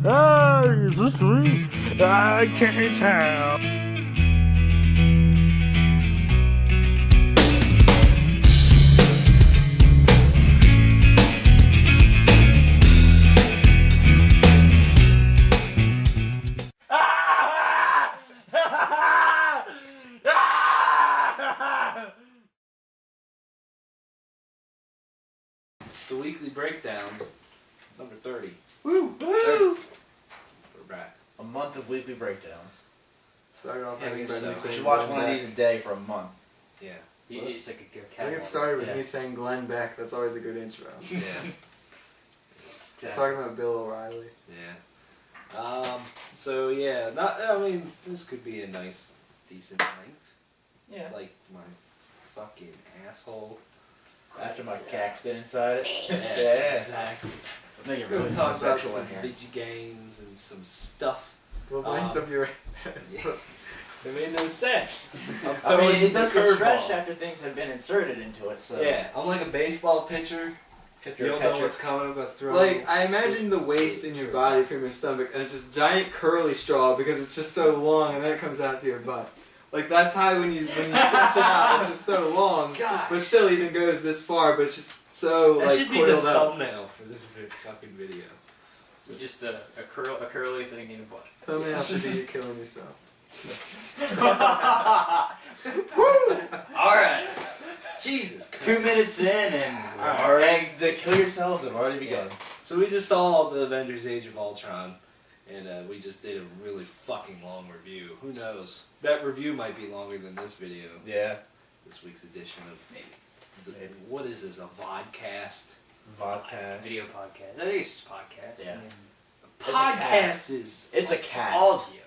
Ah, is this sweet? I can't tell. It's the weekly breakdown, number 30. Woo! Woo! We're back. A month of weekly breakdowns. Started off Yeah, I having guess Glenn so. We saying should watch Glenn one of Beck. these a day for a month. Yeah. It's like a I cat. think it started with Yeah. me saying Glenn Beck. That's always a good intro. Yeah. Just talking about Bill O'Reilly. Yeah. So yeah, I mean, this could be a nice, decent length. Yeah. Like my fucking asshole. After my cack's been inside it. Yeah, exactly. Make it We're really gonna talk about sexual some in here. video games and some stuff. The length of your Yeah. It made no sense. I mean, it does the get stretched curveball. after things have been inserted into it, so... Yeah, I'm like a baseball pitcher. Except You you're a don't know catcher. what's coming, I'm gonna throw. Like, I imagine the waist in your body from your stomach, and it's just giant curly straw because it's just so long, and then it comes out to your butt. Like, that's how when you stretch it out, it's just so long, God. but still even goes this far, but it's just so, That like, should be the coiled up. thumbnail for this fucking video. Just a curly thing in a butt. Thumbnail should be you killing yourself. Alright. Jesus Christ. 2 minutes in, and the kill yourselves have already begun. So we just saw the Avengers Age of Ultron, and we just did a really fucking long review. Who knows? That review might be longer than this video. Yeah. This week's edition of what is this? A vodcast? Vodka. Video podcast. I think it's just podcast. Yeah. I mean, Podcast is It's a cast. audio.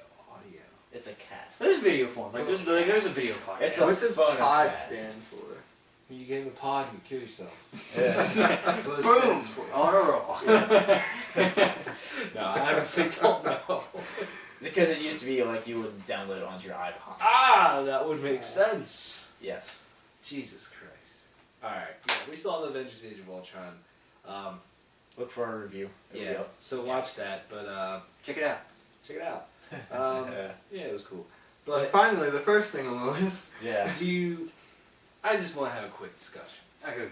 It's a cast. there's video form. Like there's a video podcast. It's What does phone pod cast. stand for? When you get in the pod, you kill yourself. Yeah. That's what it boom stands for. on a roll. No, I honestly don't know. Because it used to be like you would download it onto your iPod. Ah, that would make sense. Yes. Jesus Christ. Alright, yeah, we saw the Avengers Age of Ultron. Look for our review. It'll be Yeah, up. so watch that, but Check it out. check it out. Yeah, it was cool. But But finally, the first thing on the list. Yeah. I just want to have a quick discussion. Okay.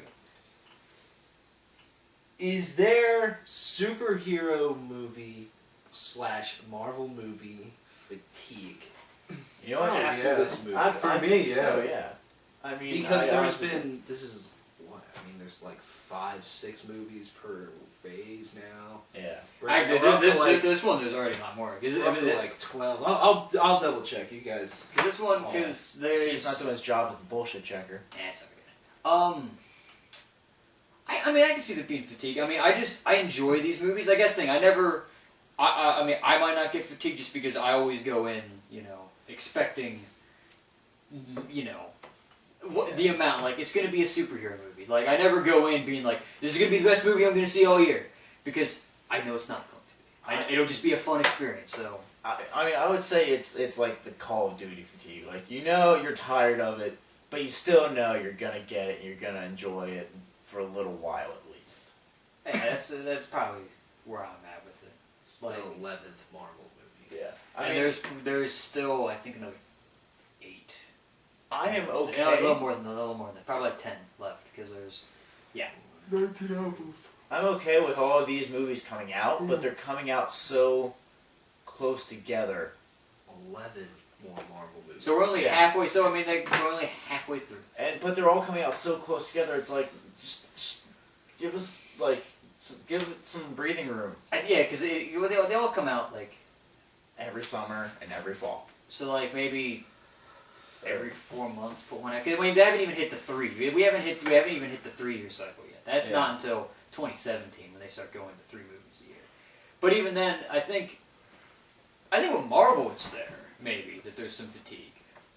Is there superhero movie / Marvel movie fatigue? You know what? Oh, after yeah. this movie? For I me, think yeah. so, yeah. I mean, Because I there's honestly- been, this is, what, I mean, there's like 5-6 movies per phase now. Yeah. Actually, We're up to this one there's already a lot more. we're up to like 12. I'll double check, you guys. This one, because there's... He's not doing his job as the bullshit checker. Yeah, it's okay. I mean, I can see there being fatigue. I mean, I enjoy these movies. I guess I mean, I might not get fatigued just because I always go in, expecting, the amount. Like, it's going to be a superhero movie. Like, I never go in being like, this is going to be the best movie I'm going to see all year. Because I know it's not going to be. It'll just be a fun experience, so... I mean, I would say it's like the Call of Duty fatigue. Like, you know you're tired of it, but you still know you're going to get it and you're going to enjoy it for a little while at least. Yeah, that's probably where I'm at with it. Still 11th Marvel movie. Yeah. I mean, there's still, I think, another 8. I am A okay. little more than that. Probably like 10 left because there's, I'm okay with all of these movies coming out, but they're coming out so close together. 11 more Marvel movies. So we're only halfway. So I mean, we're only halfway through. But they're all coming out so close together. It's like just give us give it some breathing room. Yeah, because they all come out like Every summer and every fall. so like maybe every 4 months put one out. Because they haven't even hit the 3. We haven't even hit the 3-year cycle yet. That's not until 2017 when they start going to 3 movies a year. But even then, I think with Marvel it's there maybe that there's some fatigue.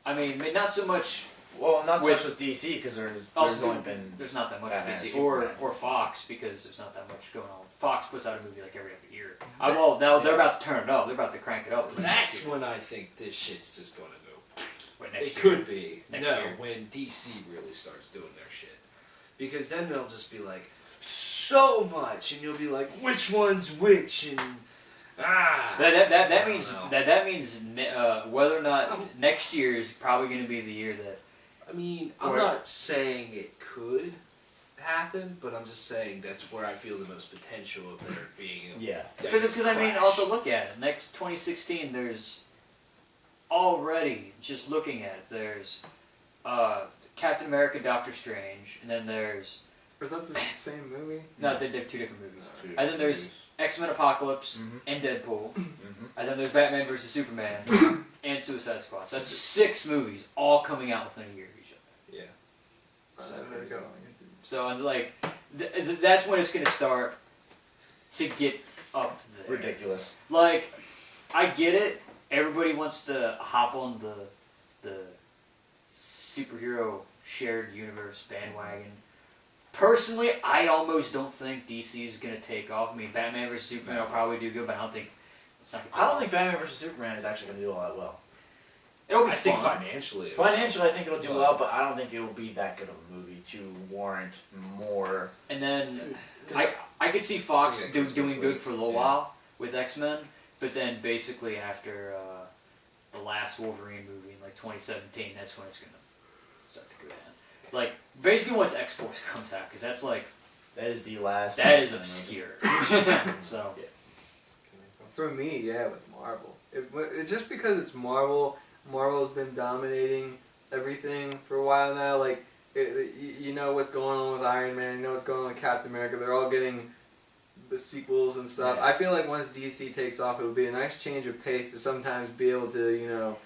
I mean, not so much. Well, not so much with DC because there's only been there's not that much Batman, DC Superman. or Fox because there's not that much going on. Fox puts out a movie like every other year. Well, now they're about to turn it up. They're about to crank it up. That's when I think this shit's just gonna go. Wait, next It year. could be. Next No, year. when DC really starts doing their shit. Because then they'll just be like, so much, and you'll be like, which one's which, and That means know. that means whether or not next year is probably going to be the year that. I mean, I'm Or- not saying it could happen, but I'm just saying that's where I feel the most potential of there being. Yeah. Because I mean, also look at it. Next 2016, there's already just looking at it. There's Captain America, Doctor Strange, and then there's Was that the same movie? no, they're two different movies. And then there's X-Men Apocalypse Mhm. and Deadpool, Mhm. and then there's Batman vs Superman and Suicide Squad. So that's 6 movies all coming out within a year of each other. Yeah. There we go. So I'm like, that's when it's gonna start to get up there. Ridiculous. Like, I get it. Everybody wants to hop on the superhero shared universe bandwagon. Personally, I almost don't think DC is gonna take off. I mean, Batman vs Superman will probably do good, but I don't think it's not. I don't think Batman vs Superman is actually going to do all that well. It'll be I think fun. financially. Financially, I think it'll do well, but I don't think it'll be that good of a movie to warrant more. And then I could see Fox Yeah, doing good for a little yeah. while with X-Men, but then basically after the last Wolverine movie in like 2017, that's when it's gonna start to go down. Like basically once X-Force comes out, because that's like That is the last. that is X-Men movie. obscure. So For me, yeah, with Marvel. It's just because it's Marvel. Marvel's been dominating everything for a while now. Like, you know what's going on with Iron Man. You know what's going on with Captain America. They're all getting the sequels and stuff. Yeah. I feel like once DC takes off, it would be a nice change of pace to sometimes be able to, you know,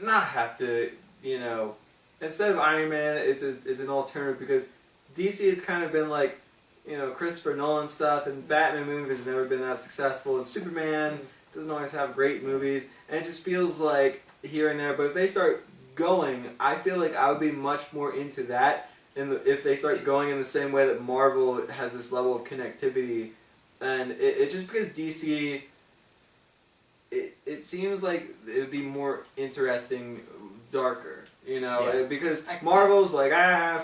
not have to, you know, instead of Iron Man, it's an alternative because DC has kind of been like, you know, Christopher Nolan stuff, and Batman movies has never been that successful, and Superman doesn't always have great movies, and it just feels like here and there. But if they start going, I feel like I would be much more into that. If they start going in the same way that Marvel has this level of connectivity, and it's just because DC, it seems like it would be more interesting, darker, you know, Yeah. because Marvel's like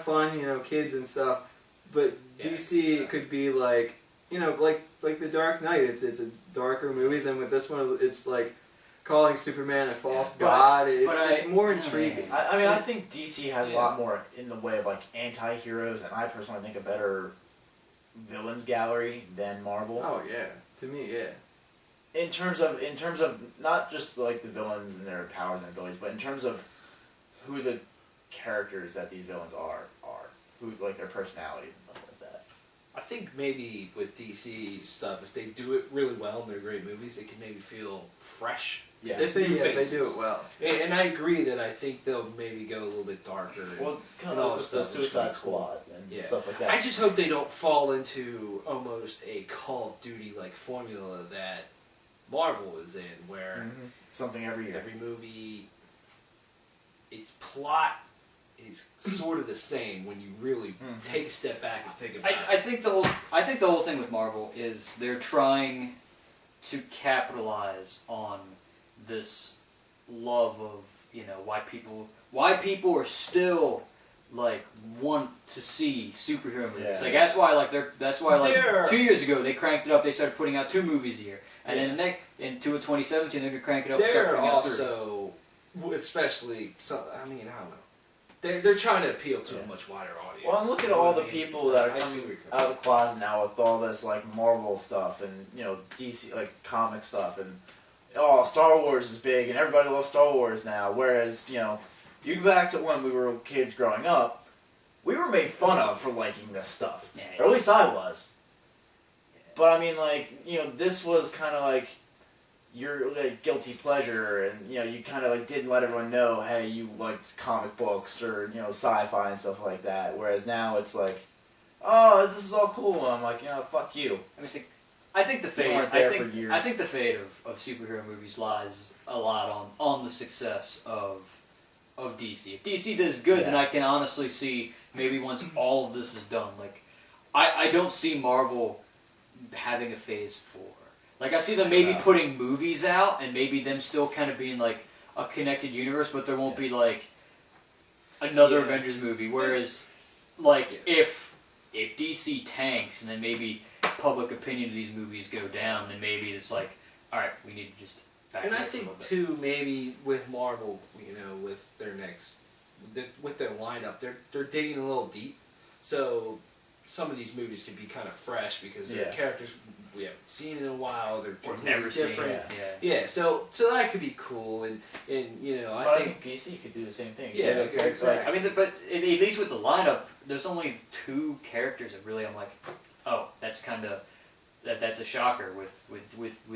fun, you know, kids and stuff, but Yeah. DC could be like, you know, like The Dark Knight. It's a darker movies, and with this one, it's like calling Superman a false god. It's more intriguing. I mean, I think DC has a lot more in the way of like anti-heroes, and I personally think a better villains gallery than Marvel. Oh yeah, to me, yeah. In terms of not just like the villains and their powers and abilities, but in terms of who the characters that these villains are who like their personalities and stuff like that. I think maybe with DC stuff, if they do it really well and they're great movies, it can maybe feel fresh. Yeah. If they do it well. And I agree that I think they'll maybe go a little bit darker. Well, kind and all of this the stuff, which Suicide is cool. Squad and Yeah. stuff like that. I just hope they don't fall into almost a Call of Duty like formula that Marvel is in, where Something every year. every movie, its plot is sort of the same when you really take a step back and think about I it. think the whole thing with Marvel is they're trying to capitalize on this love of, you know, why people are still like want to see superhero movies. Yeah. Like that's why They're- 2 years ago they cranked it up. They started putting out 2 movies a year, and then in 2017 they're gonna crank it up. And start They're putting out 3. also, especially, I don't know. They're trying to appeal to Yeah. a much wider audience. Well, and look at You know all what the I mean? people that are I see coming where you're out coming of the closet now with all this like Marvel stuff and you know DC like comic stuff and Star Wars is big and everybody loves Star Wars now. Whereas you know, you go back to when we were kids growing up, we were made fun of for liking this stuff, Yeah. or at least I was. But I mean, like you know, this was kind of like your like guilty pleasure, and you know, you kind of like didn't let everyone know, hey, you liked comic books or you know, sci-fi and stuff like that. Whereas now it's like, oh, this is all cool. And I'm like, you know, fuck you. I think the fate. weren't there for years. I think the fate of superhero movies lies a lot on the success of DC. If DC does good, then Yeah. I can honestly see maybe once all of this is done. Like, I don't see Marvel having a Phase 4. Like, I see them maybe putting movies out and maybe them still kind of being like a connected universe, but there won't be like another Avengers movie. Whereas, like, if DC tanks and then maybe public opinion of these movies go down, then maybe it's like all right, we need to just back And it I up a little think bit. too, maybe with Marvel, with their with their lineup, they're digging a little deep. So some of these movies can be kind of fresh because they're characters we haven't seen in a while. They're Or completely never seen different. it. Yeah, so that could be cool, and I think DC could do the same thing. Yeah, exactly. I mean, but at least with the lineup, there's only 2 characters that really I'm like, oh, that's kind of that's a shocker with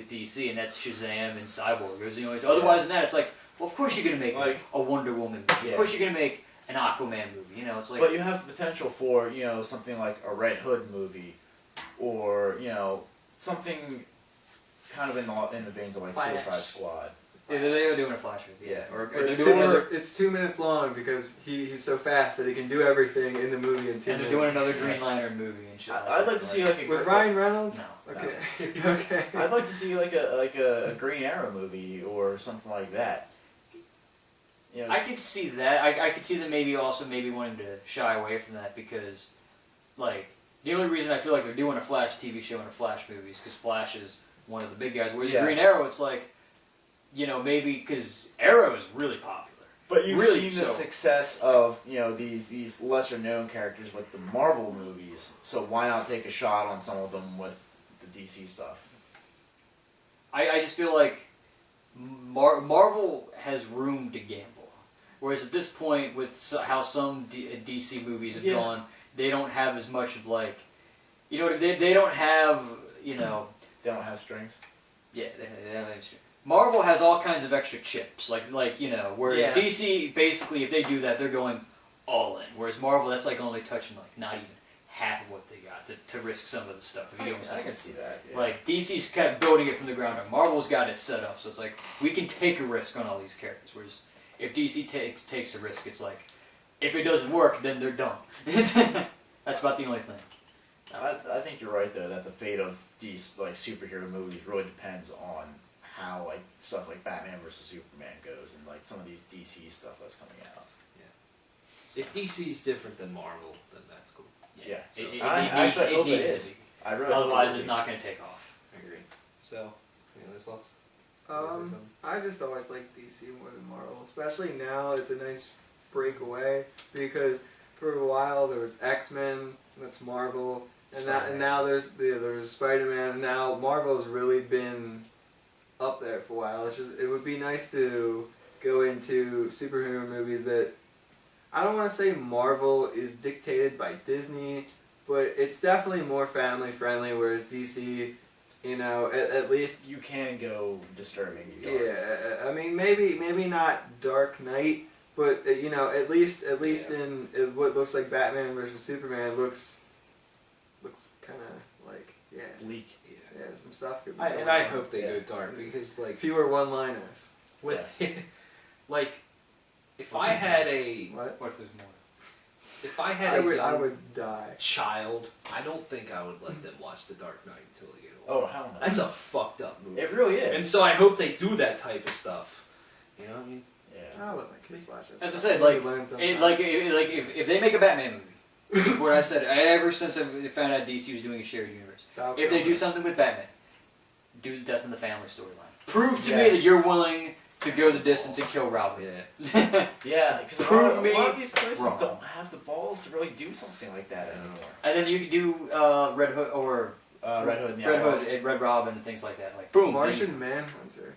DC, and that's Shazam and Cyborg. Otherwise than that, it's like, well, of course you're gonna make Like, a Wonder Woman movie. Yeah. Of course you're gonna make an Aquaman movie. It's like. But you have the potential for something like a Red Hood movie, or something kind of in the veins of like Flash. Suicide Squad. Yeah, they're doing a Flash movie. Yeah. Or It's they're doing another. it's 2 minutes long because he's so fast that he can do everything in the movie in 2 And minutes. they're doing another Green Lantern movie and shit. I'd like to see like a With Ryan Reynolds? No. Okay. Okay. I'd like to see like a Green Arrow movie or something like that. I could see that. I could see them maybe wanting to shy away from that because, like, the only reason I feel like they're doing a Flash TV show and a Flash movie is because Flash is one of the big guys. Whereas Green Arrow, it's like, maybe because Arrow is really popular. But you've Really seen the so. success of these lesser known characters with the Marvel movies, so why not take a shot on some of them with the DC stuff? I just feel like Marvel has room to gamble. Whereas at this point, with how some DC movies have gone, they don't have as much of like, they don't have, They don't have strings. Yeah, they have extra. Marvel has all kinds of extra chips, whereas DC, basically, if they do that, they're going all in. Whereas Marvel, that's like only touching like not even half of what they got to risk some of the stuff. If you know what I'm saying. I can see that. Yeah. Like, DC's kind of building it from the ground up. Marvel's got it set up, so it's like, we can take a risk on all these characters. Whereas, if DC takes a risk, it's like, if it doesn't work, then they're done. That's about the only thing. I think you're right, though, that the fate of these like superhero movies really depends on how like stuff like Batman vs. Superman goes and like some of these DC stuff that's coming out. if DC's different than Marvel, then that's cool. Yeah. It needs to be. I really Otherwise, it's not going to take off. I agree. So, this loss? I just always like DC more than Marvel, especially now. It's a nice breakaway because for a while there was X-Men, that's Marvel, and now there's Spider-Man, and now Marvel's really been up there for a while. It would be nice to go into superhero movies that, I don't want to say Marvel is dictated by Disney, but it's definitely more family friendly, whereas DC, at least you can go disturbing. yeah. I mean, maybe not Dark Knight, but at least in what looks like Batman versus Superman looks kind of like Bleak. yeah, some stuff could be And I hope they go dark because fewer one-liners. with if I had What? What if there's more? if I had I would die. child, I don't think I would let them watch The Dark Knight until they get older. Oh hell no! That's a fucked up movie. It really is. And so I hope they do that type of stuff. You know what I mean? Yeah. I'll let my kids watch this. As I said, Maybe learn something. if they make a Batman movie, what I said ever since I found out DC was doing a shared universe, if they do something with Batman, do the Death in the Family storyline. Prove to me that you're willing to go the distance and kill Robin. Yeah. Yeah, because Prove a me lot of these places wrong. don't have the balls to really do something like that anymore. And then you could do Red Hood or Red Hood and the Red Outlaws. Hood and Red Robin and things like that. Like boom, Martian Manhunter.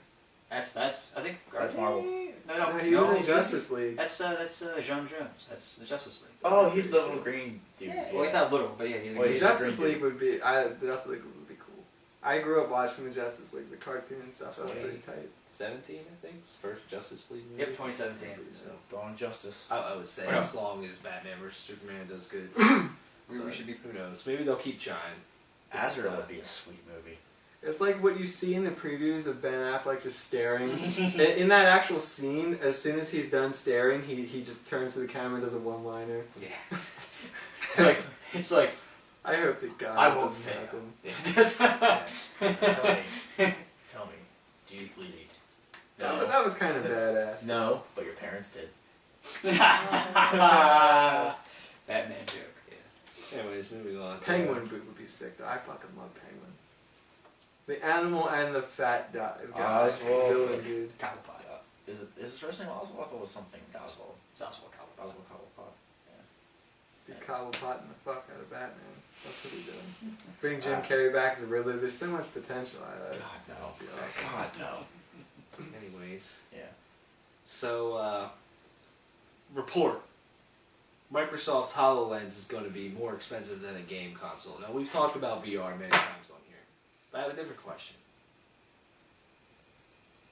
That's I think That's Marvel. No, He was in Justice League. That's Jean Jones. That's the Justice League. Oh, he's the little green dude. Yeah, well, he's not little, but yeah, he's a Well, good he's guy. Justice green League would be. The Justice League would be cool. I grew up watching the Justice League, the cartoon and stuff. That was pretty tight. 17, I think, it's first Justice League movie. Yep, 2017. So, Dawn of Justice. I would say Yeah. as long as Batman vs Superman does good, We should be. Who knows? Maybe they'll keep trying. Azrael would be a sweet movie. It's like what you see in the previews of Ben Affleck just staring. in that actual scene, as soon as he's done staring, he just turns to the camera and does a one-liner. Yeah. It's like I hope to God I it won't doesn't fail. happen. Tell me, do you bleed? No, but that was kind of badass. No, but your parents did. Batman joke. Anyways, moving on. Penguin would be sick though. I fucking love Penguin. The animal and the fat guy. Oswald. Villain, dude. Cobblepot. Is his first name Oswald? I thought it was something Oswald. It's Oswald Cobblepot. Oswald Cobblepot. Be cobblepotting the fuck out of Batman. That's what he's doing. Bring Jim Carrey back as a Riddler. There's so much potential out of that. God no. Be awesome. God no. Anyways. Yeah. So, report. Microsoft's HoloLens is going to be more expensive than a game console. Now, we've talked about VR many times on here, but I have a different question.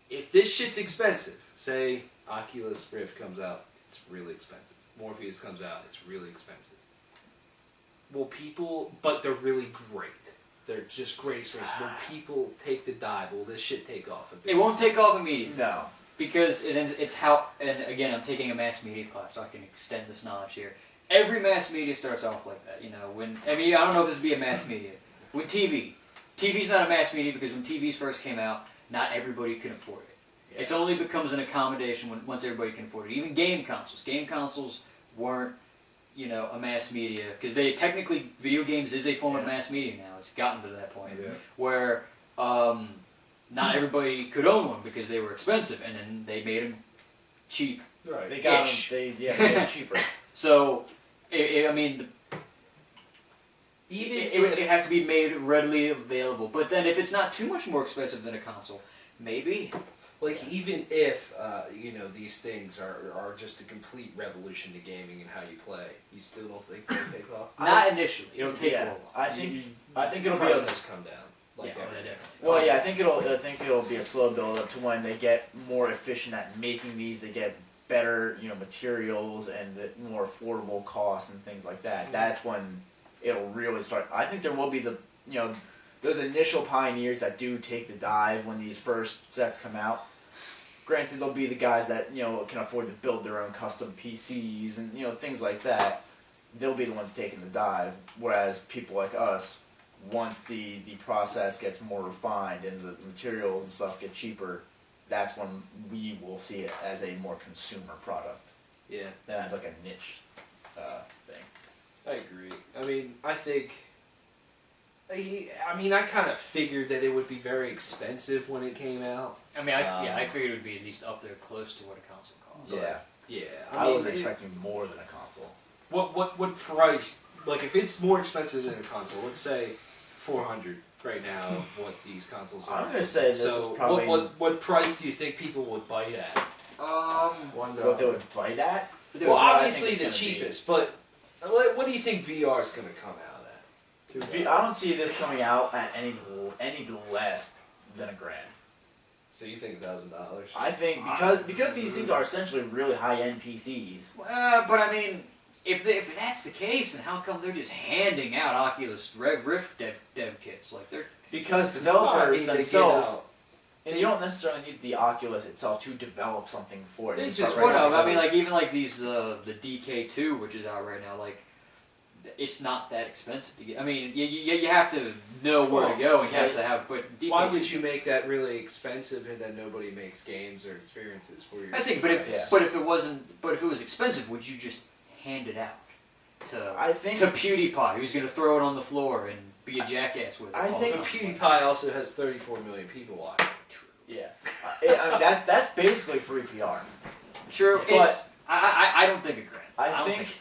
If this shit's expensive, say Oculus Rift comes out, it's really expensive. Morpheus comes out, it's really expensive. Will people, but they're really great. They're just great experiences. Will people take the dive? Will this shit take off? It won't take off immediately. No. Because it's how, and again, I'm taking a mass media class, so I can extend this knowledge here. Every mass media starts off like that, you know. I don't know if this would be a mass media. With TV's not a mass media because when TVs first came out, not everybody could afford it. Yeah. It's only becomes an accommodation once everybody can afford it. Even game consoles. Game consoles weren't, you know, a mass media because they technically video games is a form of mass media now. It's gotten to that point where. Not everybody could own one because they were expensive, and then they made them cheap. Right. They got them. They made them cheaper. So, it have to be made readily available. But then, if it's not too much more expensive than a console, maybe. Like, even if, you know, these things are just a complete revolution to gaming and how you play, you still don't think they'll take off? Not initially. It'll take a little while. I think it'll be prices come down. Like Yeah, everything. Well, yeah, I think it'll be a slow build up to when they get more efficient at making these. They get better, you know, materials and the more affordable costs and things like that. That's when it'll really start. I think there will be those initial pioneers that do take the dive when these first sets come out. Granted, there'll be the guys that, you know, can afford to build their own custom PCs and, you know, things like that. They'll be the ones taking the dive, whereas people like us, once the process gets more refined and the materials and stuff get cheaper, that's when we will see it as a more consumer product. Yeah. Than as like a niche thing. I agree. I mean, I kind of figured that it would be very expensive when it came out. I mean, I figured it would be at least up there close to what a console costs. Yeah. Yeah. I was expecting more than a console. What price? Like, if it's more expensive than a console, let's say $400 right now of what these consoles are. I'm gonna say this is probably. What price do you think people would bite at? What they would bite at? Well, obviously the cheapest, but what do you think VR is going to come out at? I don't see this coming out at any less than $1,000. So you think $1,000? I think because these things are essentially really high-end PCs. But I mean, if that's the case, then how come they're just handing out Oculus Rift dev kits? Like because developers themselves, and you don't necessarily need the Oculus itself to develop something for it. It's just one of them. I mean, like even like these the DK2, which is out right now, like. It's not that expensive to get. I mean, you have to know where to go, and you have to have. But DK2, why would you make that really expensive, and then nobody makes games or experiences for your? I think, but if it was expensive, would you just hand it out to PewDiePie, who's going to throw it on the floor and be a jackass with it? I think PewDiePie also has 34 million people watching. True. Yeah, I mean that's basically free PR. True, but it's I don't think $1,000. I think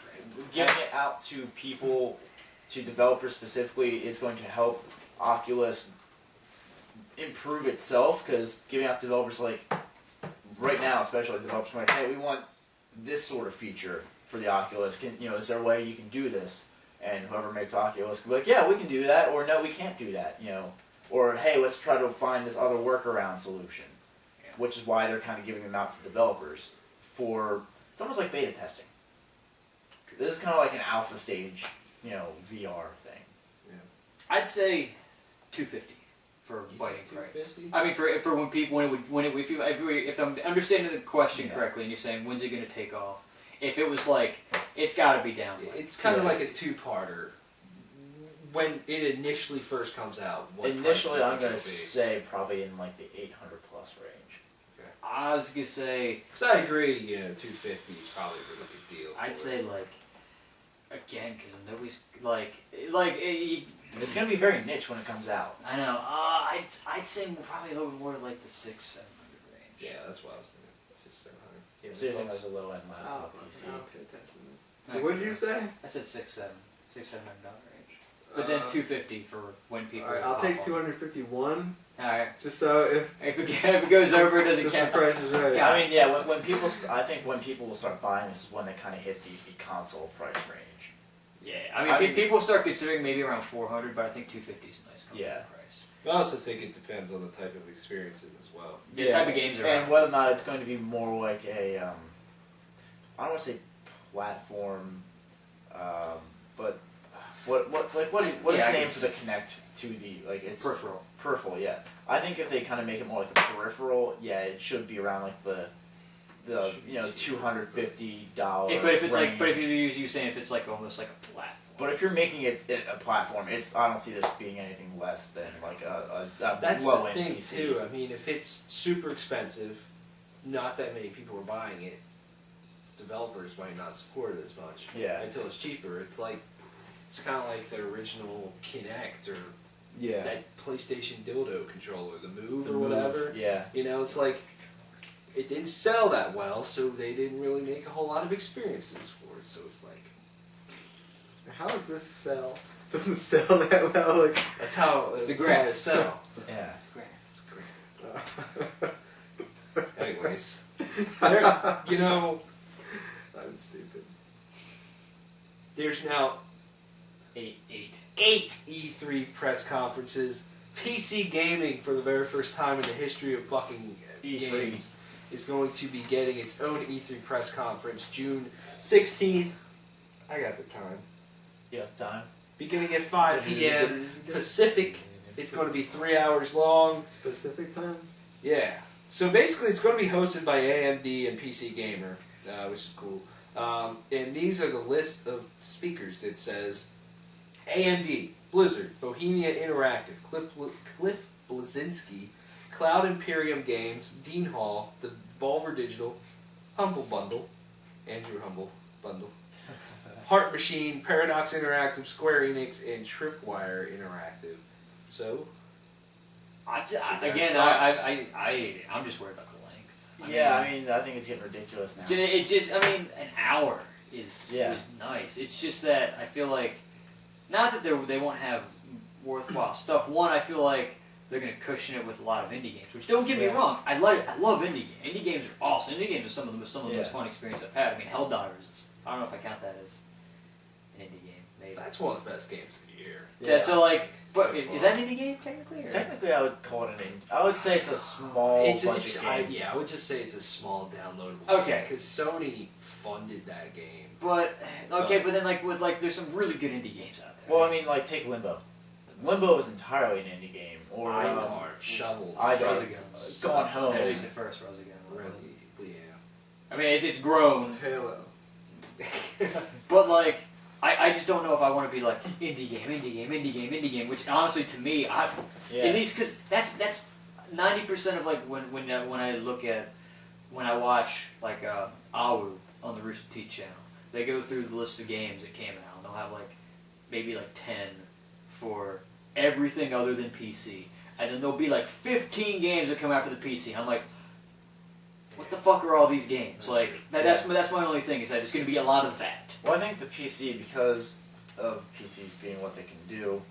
giving it out to people, to developers specifically, is going to help Oculus improve itself, because giving out to developers, like, right now, especially developers are like, hey, we want this sort of feature for the Oculus. Is there a way you can do this? And whoever makes Oculus can be like, yeah, we can do that, or no, we can't do that, Or, hey, let's try to find this other workaround solution. Yeah. Which is why they're kind of giving them out to developers it's almost like beta testing. This is kind of like an alpha stage, VR thing. Yeah. I'd say $250 for biting price. I mean, for when people if I'm understanding the question correctly, and you're saying when's it going to take off? If it was like, it's got to be down. It's kind of like a two-parter. When it initially first comes out, initially I'm going to say probably in like the 800 plus range. I was going to say... Because I agree, $250 is probably a really good deal. I'd say, like, again, because nobody's, It's gonna be very niche when it comes out. I know. I'd say probably a little more like the 600-700 range. Yeah, that's what I was thinking. 600-700. Yeah, So you think that's like a low end laptop PC? I'll pay attention to this. Okay. What did you say? I said $600-700 range. But then $250 for when people. Alright, I'll take 251. Alright. Just so if If it goes over, it doesn't the count. price is right. I mean, yeah. When people, I think when people will start buying this is when they kind of hit the console price range. Yeah, I mean, people start considering maybe around 400, but I think 250 is a nice comfortable price. I also think it depends on the type of experiences as well. Yeah, the type of games are and whether or not it's going to be more like a, I don't want to say platform, but what is the name for the Kinect to the like it's peripheral. Peripheral, yeah. I think if they kind of make it more like a peripheral, yeah, it should be around like the $250. But if it's range. But if you saying if it's like almost like a platform. But if you're making it a platform, I don't see this being anything less than like a That's low the end thing PC. too. I mean, if it's super expensive, not that many people are buying it. Developers might not support it as much. Yeah. Until it's cheaper. It's kind of like the original Kinect or that PlayStation dildo controller, the Move or whatever. Yeah. You know, it's like it didn't sell that well, so they didn't really make a whole lot of experiences for it. So it's like, how does this sell? Doesn't sell that well. Like that's how it's how great it sell. Yeah. It's great. Anyways, you know, I'm stupid. there's now eight E3 press conferences. PC gaming, for the very first time in the history of fucking E3 games, is going to be getting its own E3 press conference June 16th. I got the time. Yeah, time. Beginning at 5 p.m. Pacific. It's going to be 3 hours long. Specific time? Yeah. So basically, it's going to be hosted by AMD and PC Gamer, which is cool. And these are the list of speakers. It says AMD, Blizzard, Bohemia Interactive, Cliff Bleszinski, Cloud Imperium Games, Dean Hall, Devolver Digital, Humble Bundle, Andrew Humble Bundle, Heart Machine, Paradox Interactive, Square Enix, and Tripwire Interactive. So, I'm just worried about the length. I mean, I think it's getting ridiculous now. It just, an hour is nice. It's just that I feel like, not that they won't have worthwhile stuff. One, I feel like they're going to cushion it with a lot of indie games, which don't get me wrong, I love indie games. Indie games are awesome. Indie games are some of the most fun experiences I've had. I mean, Helldivers is, I don't know if I count that as an indie game. Maybe. that's one of the best games of the year. Yeah, so like, but so is that an indie game technically? Or? Technically, I would call it an indie. I would say it's a small budget game. I would just say it's a small downloadable Okay. because Sony funded that game. But, okay, but then there's some really good indie games out there. Well, I mean, like, take Limbo. Limbo is entirely an indie game. Or Shovel. Gone Home. At least at first, Rosagun. Really, yeah. I mean, it's grown. Halo. But, like, I just don't know if I want to be like, indie game, which honestly, to me, at least, because that's 90% of, like, when I watch, like, AWU on the Rooster Teeth channel. They go through the list of games that came out, and they'll have, like, maybe, like, 10 for everything other than PC. And then there'll be, like, 15 games that come out for the PC. I'm like, what the fuck are all these games? Like, that's my only thing, is that it's going to be a lot of that. Well, I think the PC, because of PCs being what they can do,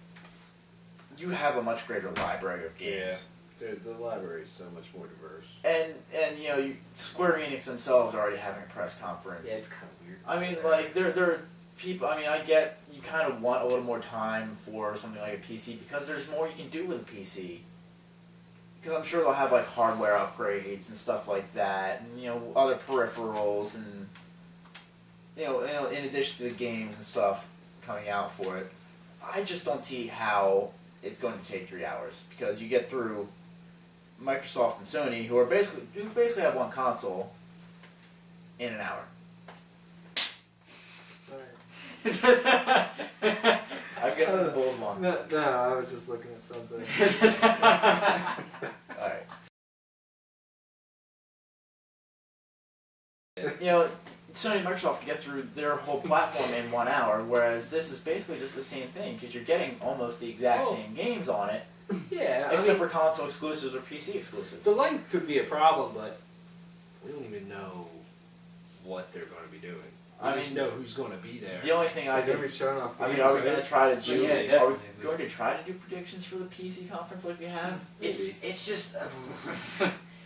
you have a much greater library of games. Yeah, the library is so much more diverse. And you know, Square Enix themselves are already having a press conference. Yeah, it's kind of weird. I mean, like, they're people, I mean, I get you kind of want a little more time for something like a PC because there's more you can do with a PC. Because I'm sure they'll have, like, hardware upgrades and stuff like that, and, you know, other peripherals, and, you know, in addition to the games and stuff coming out for it. I just don't see how it's going to take 3 hours, because you get through Microsoft and Sony, who basically have one console, in an hour. I'm guessing the bold one. No, I was just looking at something. Alright. You know, Sony and Microsoft can get through their whole platform in 1 hour, whereas this is basically just the same thing because you're getting almost the exact same games on it. Yeah, except for console exclusives or PC exclusives. The length could be a problem, but we don't even know what they're going to be doing. We just know who's going to be there. The only thing I'm going to be showing off. are we going to try to do? Yeah, are we going to try to do predictions for the PC conference like we have? It's just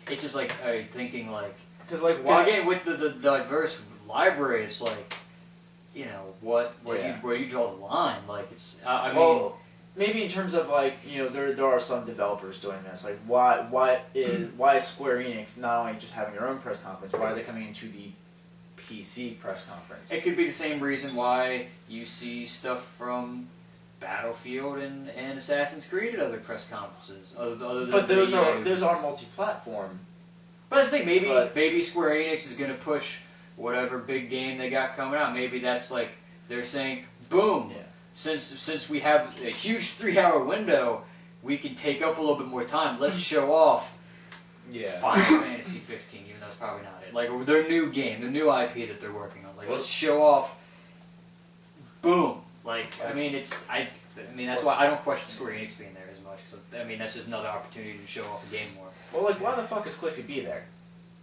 it's just like thinking like because again with the diverse library, it's like where you draw the line. Like it's I mean. Maybe in terms of like there are some developers doing this. Like why is Square Enix not only just having their own press conference? Why are they coming into the PC press conference? It could be the same reason why you see stuff from Battlefield and Assassin's Creed at other press conferences. But those are multi-platform. But that's the thing. Maybe Square Enix is going to push whatever big game they got coming out. Maybe that's like they're saying, boom. Yeah. Since we have a huge 3-hour window, we can take up a little bit more time. Let's show off Final Fantasy 15, even though it's probably not it. Like their new game, their new IP that they're working on. Like let's show off. Boom! Like I mean, that's why I don't question Square Enix being there as much. Cause, I mean, that's just another opportunity to show off a game more. Well, like why the fuck is Cliffy B there?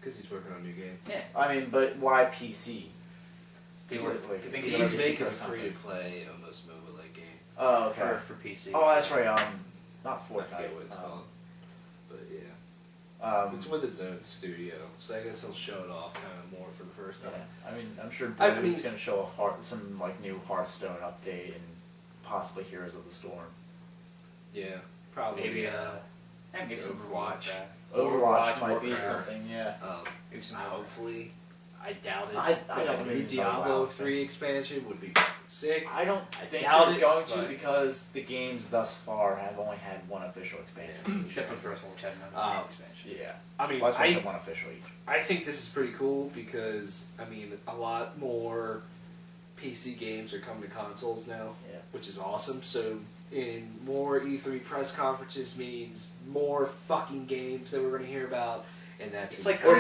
Because he's working on a new game. Yeah. I mean, but why PC? Specifically, he's making a free-to-play almost MOBA-like game. Oh, okay. For PC. Oh, that's right. Not Fortnite. I forget what it's called. But yeah. It's with his own studio, so I guess he'll show it off kind of more for the first time. Yeah. I mean, I'm sure Blizzard's going to show off some like new Hearthstone update and possibly Heroes of the Storm. Yeah, probably. Maybe maybe some Overwatch. Overwatch might be something. Yeah. Maybe some hopefully. I doubt it. I don't a know new Diablo 3 expansion would be fucking sick. I think doubt it's it, going to because the games thus far have only had one official expansion. Except for the first one, which had another expansion. Yeah. I mean, one official each. I think this is pretty cool because, I mean, a lot more PC games are coming to consoles now, which is awesome. So, in more E3 press conferences means more fucking games that we're going to hear about. And that's like more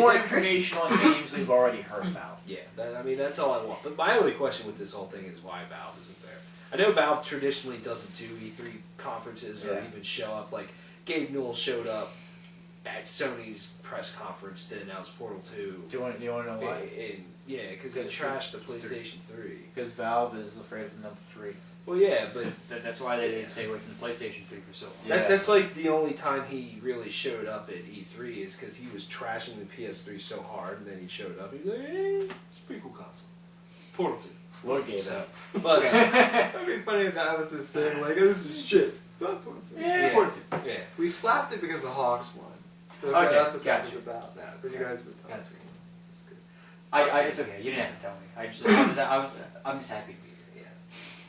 like information on games we've already heard about. Yeah, that's all I want. But my only question with this whole thing is why Valve isn't there. I know Valve traditionally doesn't do E3 conferences or even show up. Like, Gabe Newell showed up at Sony's press conference to announce Portal 2. Do you want to know why? Because he trashed the PlayStation 3. Because Valve is afraid of the number 3. Well, yeah, but that's why they didn't stay away from the PlayStation 3 for so long. That's like the only time he really showed up at E3 is because he was trashing the PS3 so hard, and then he showed up. He's like, "Hey, it's a pretty cool console." Portal 2. Lord gave that. But That'd be funny if that was his thing. Like, this is shit. Portal 2. Portal 2. Yeah. We slapped it because the Hawks won. So Okay, that's what that gotcha. was about. But you guys were telling That's me. good. That's good. It's okay. You didn't have to tell me. I'm just happy to be here.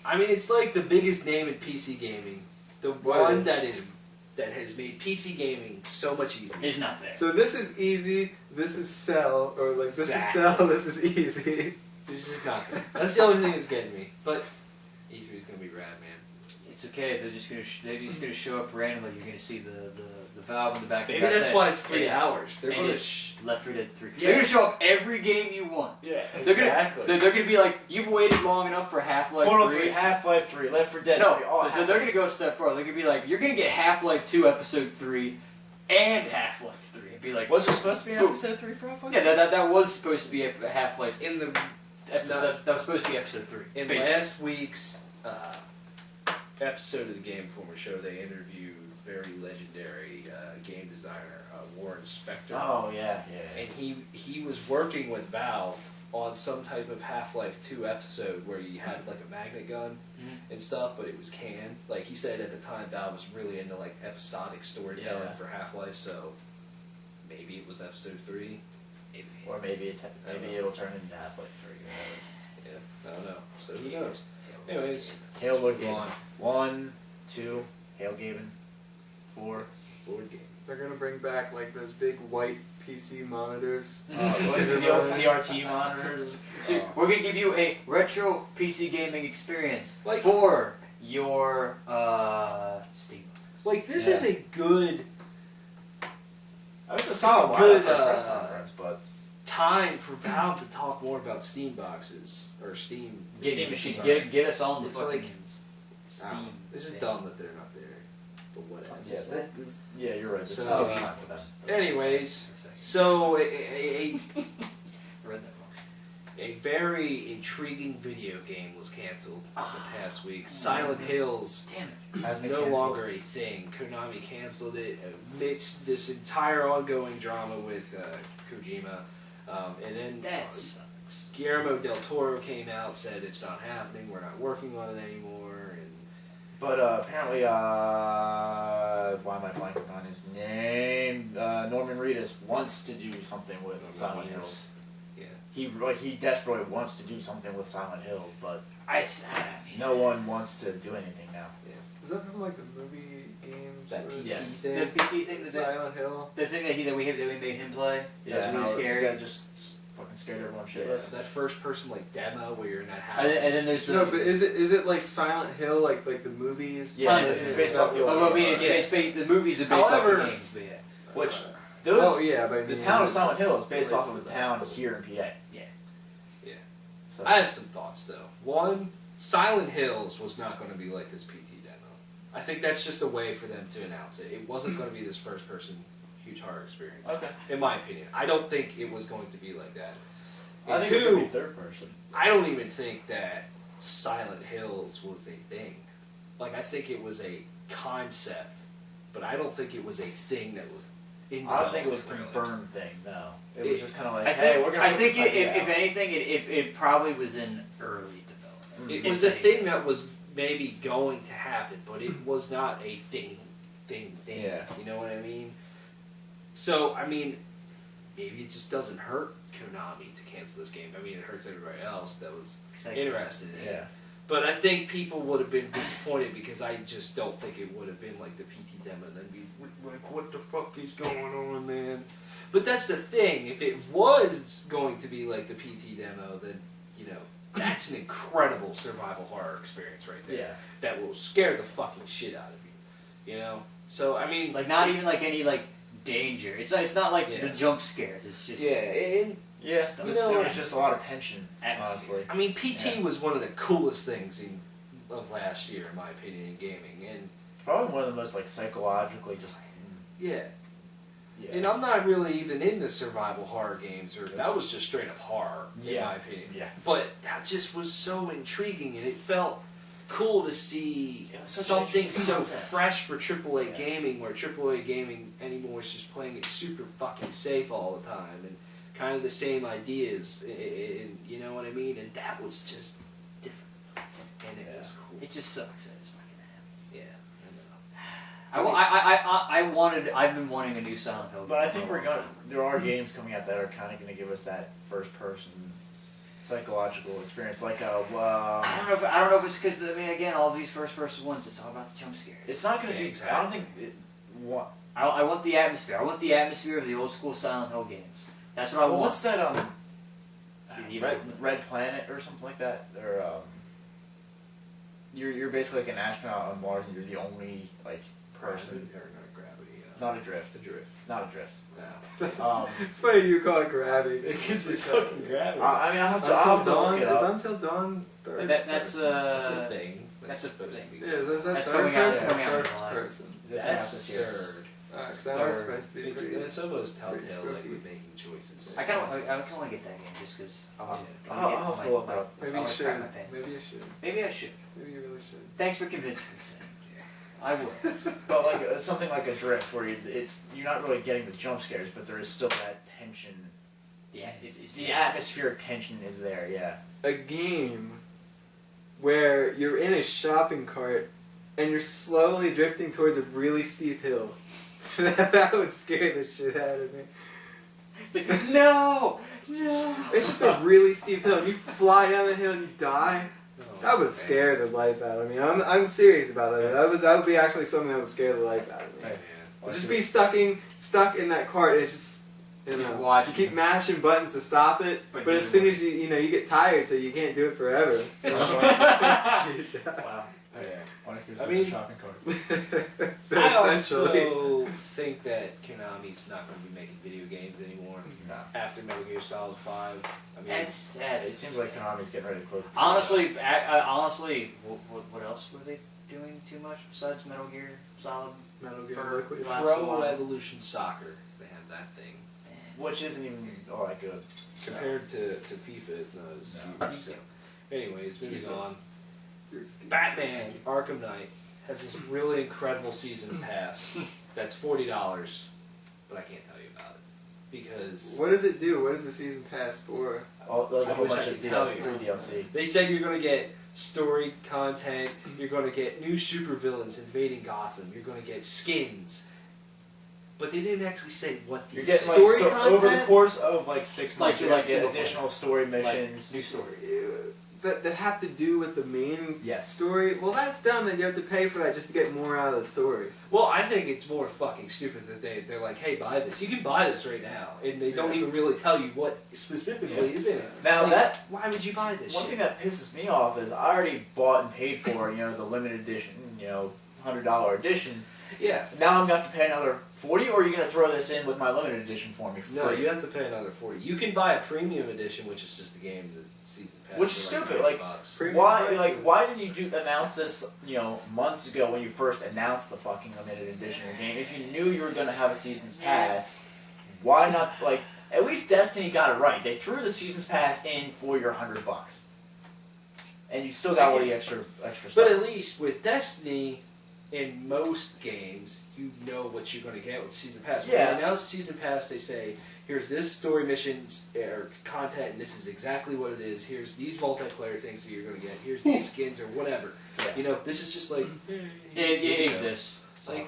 I mean, it's like the biggest name in PC gaming. The one that has made PC gaming so much easier. It's not there. So this is easy, this is sell, or like this is sell, this is easy. This is not there. That's the only thing that's getting me. But E3 is gonna be rad, man. It's okay. They're just gonna show up randomly. You're gonna see the Valve in the back. Maybe that's why it's 3 hours. They're and gonna it's Left 4 Dead 3. Yeah. They're gonna show off every game you want. Yeah, They're gonna be like, you've waited long enough for Half-Life 3. Portal 3, Half-Life 3, Left 4 Dead 3. No, they're gonna go a step further. They're gonna be like, you're gonna get Half-Life 2 Episode 3 and Half-Life 3. It'd be like, was there supposed to be an Episode 3 for Half-Life? Yeah, that was supposed to be a Half-Life. in the That was supposed to be Episode 3. in basically. last week's episode of the Game Informer show, they interviewed very legendary game designer Warren Spector. Oh yeah. And he was working with Valve on some type of Half-Life 2 episode where he had like a magnet gun and stuff, but it was canned. Like he said at the time, Valve was really into like episodic storytelling for Half-Life, so maybe it was Episode 3. Or maybe it'll turn into Half-Life 3. Yeah, I don't know. So who knows? Anyways, Hail Lord go Gaben. on. 1, 2, Hail Gaben. 4. Board game. They're gonna bring back like those big white PC monitors. The old CRT monitors. So we're gonna give you a retro PC gaming experience Like- for your Steam. Like this is a good It's a solid good lineup for a press conference, but time for Valve to talk more about Steam boxes or Steam Machine. Sorry. Get us on the It's fucking like- Steam. It's just thing. dumb that they're not there. But whatever. Yeah, you're right. This is So, not time for them. Anyways, so I read that wrong. a very intriguing video game was canceled the past week. Silent Hills Damn it. Has is been no canceled. longer a thing. Konami canceled it amidst this entire ongoing drama with Kojima. And then That sucks. Guillermo del Toro came out, said it's not happening, we're not working on it anymore. And But apparently, why am I blanking on his name? Norman Reedus wants to do something with Silent Hills. yeah. He desperately wants to do something with Silent Hills, but I mean, no one wants to do anything now. Is that from like the movie games? That or PT the thing. PT thing, Silent Hill. the thing that we made him play. That was really scary. Yeah, just fucking scared everyone shitless. That first person like demo where you're in that house. And then there's the No, but is it like Silent Hill, like the movies? Yeah, Kind of. it's based off the Oh, well, I mean, old. it's based, the movies are based However- off the games, but yeah. Which Oh those yeah, but I the mean, town of is it- Silent Hill is based off relates of to a that? town here in PA. Yeah. Yeah. So I have some thoughts though. One, Silent Hills was not going to be like this PT demo. I think that's just a way for them to announce it. It wasn't going to be this first-person huge horror experience. okay. In my opinion, I don't think it was going to be like that. I And think it's gonna be two, third person. I don't even think that Silent Hills was a thing. Like, I think it was a concept, but I don't think it was a thing that was in I don't think it was a development, really. confirmed thing. No, it was just kind of like, I hey, think, we're gonna. I put think this idea if out. anything, it probably was in early development. It If was a anything. thing that was maybe going to happen, but it was not a thing. Yeah. You know what I mean? So, I mean, maybe it just doesn't hurt Konami to cancel this game. I mean, it hurts everybody else that was Exactly. interested in it. Yeah. But I think people would have been disappointed because I just don't think it would have been like the PT demo and then be like, what the fuck is going on, man? But that's the thing. If it was going to be like the PT demo, then, you know, that's an incredible survival horror experience right there. Yeah. That will scare the fucking shit out of you. You know? So, I mean... Like, not even like any like danger. It's not like Yeah. the jump scares. It's just Yeah, and Yeah, Stuff. You know, there was just a lot of tension, Atmosphere. honestly. I mean, PT Yeah. was one of the coolest things of last year, in my opinion, in gaming. And Probably one of the most like psychologically just. yeah, Yeah. and I'm not really even into survival horror games, or that was just straight up horror, in Yeah. my opinion. Yeah. But that just was so intriguing, and it felt cool to see It was such an something interesting so concept. fresh for AAA Yes. gaming, where AAA gaming anymore is just playing it super fucking safe all the time, and kind of the same ideas, and you know what I mean? And that was just different, and it was cool. it just sucks that it's not gonna happen. Yeah, I know. I've been wanting a new Silent Hill. But I game think for a we're long going. time. There are games coming out that are kind of going to give us that first-person psychological experience, like I don't know if it's because I mean again all these first person ones it's all about the jump scares. It's not going to Yeah, be. exactly. I don't think. I want the atmosphere. I want the atmosphere of the old school Silent Hill games. That's what I Well, want. what's that? You Red, know, Red Planet or something like that. Or you're basically like an astronaut on Mars and you're the only like person. Or not gravity. Not adrift. drift. Not adrift. No. It's funny you call it gravity. Because it's fucking gravity. I mean, I'll have to Dawn look it is up. Until Dawn third. that's person? That's a thing. that's a supposed to thing. be. Yeah, is that That's third coming out- person coming out or in first July. person? This That's this year. third. Alright, so that's Third. supposed to be It's, pretty. it's almost pretty telltale, like spooky. with making choices. I kind of want to get that game just because I'll have to look up. Maybe I you wanna should. crack my pants. Maybe you should. Maybe I should. Maybe you really should. Thanks for convincing me. Sam. I will. But like it's something like Adrift, where you're not really getting the jump scares, but there is still that tension. Yeah, it's The atmospheric tension is there. Yeah. A game where you're in a shopping cart and you're slowly drifting towards a really steep hill. That would scare the shit out of me. It's like no. It's just a really steep hill and you fly down the hill and you die. That would scare the life out of me. I'm serious about that. That would be actually something that would scare the life out of me. Hey, Just be stuck in that cart and it's just you Just know, watching. you keep mashing buttons to stop it, But but you as soon won't. as you get tired, so you can't do it forever. So, Wow. Oh, yeah. Wonder if there's use I as mean- a shopping cart. I Essentially. also think that Konami's not going to be making video games anymore No. after Metal Gear Solid 5. I mean, It seems like Konami's getting ready to close its Honestly, what else were they doing too much besides Metal Gear Solid? Metal Gear For Liquid. the last Pro while? Evolution Soccer, they have that thing. which isn't even all that good. Compared to FIFA, it's not as No. huge. So. Anyways, moving FIFA. on. Batman Arkham Knight has this really incredible season pass that's $40, but I can't tell you about it because What does it do? What is the season pass for? Like I a whole wish I bunch of could tell DLC, you. free DLC. they said you're going to get story content, you're going to get new supervillains invading Gotham, you're going to get skins. But they didn't actually say what You're these getting Story like over the content? course of like 6 months. Like- You're like gonna get single additional story Like, missions. new story. That have to do with the main Yes. story? Well, that's dumb that you have to pay for that just to get more out of the story. Well, I think it's more fucking stupid that they're like, hey, buy this. You can buy this right now. And they don't Yeah. even really tell you what specifically is in it. Now Like, that why would you buy this one shit? thing that pisses me off is I already bought and paid for the limited edition, $100 edition. Yeah. Now I'm gonna have to pay another $40, or are you gonna throw this in with my limited edition for me for No, free? you have to pay another $40. You can buy a premium edition, which is just a game, the season pass. Which is for stupid, $90. Premium Why? prices. Like, why did you announce this? Months ago when you first announced the fucking limited edition of the game. If you knew you were gonna have a season's pass, why not? Like, at least Destiny got it right. They threw the season's pass in for your $100, and you still got all the extra stuff. But at least with Destiny, in most games, you know what you're going to get with Season Pass. When Yeah. they announce Season Pass, they say, here's this story missions or content, and this is exactly what it is. Here's these multiplayer things that you're going to get. Here's these skins or whatever. Yeah. This is just like... It exists. It's like,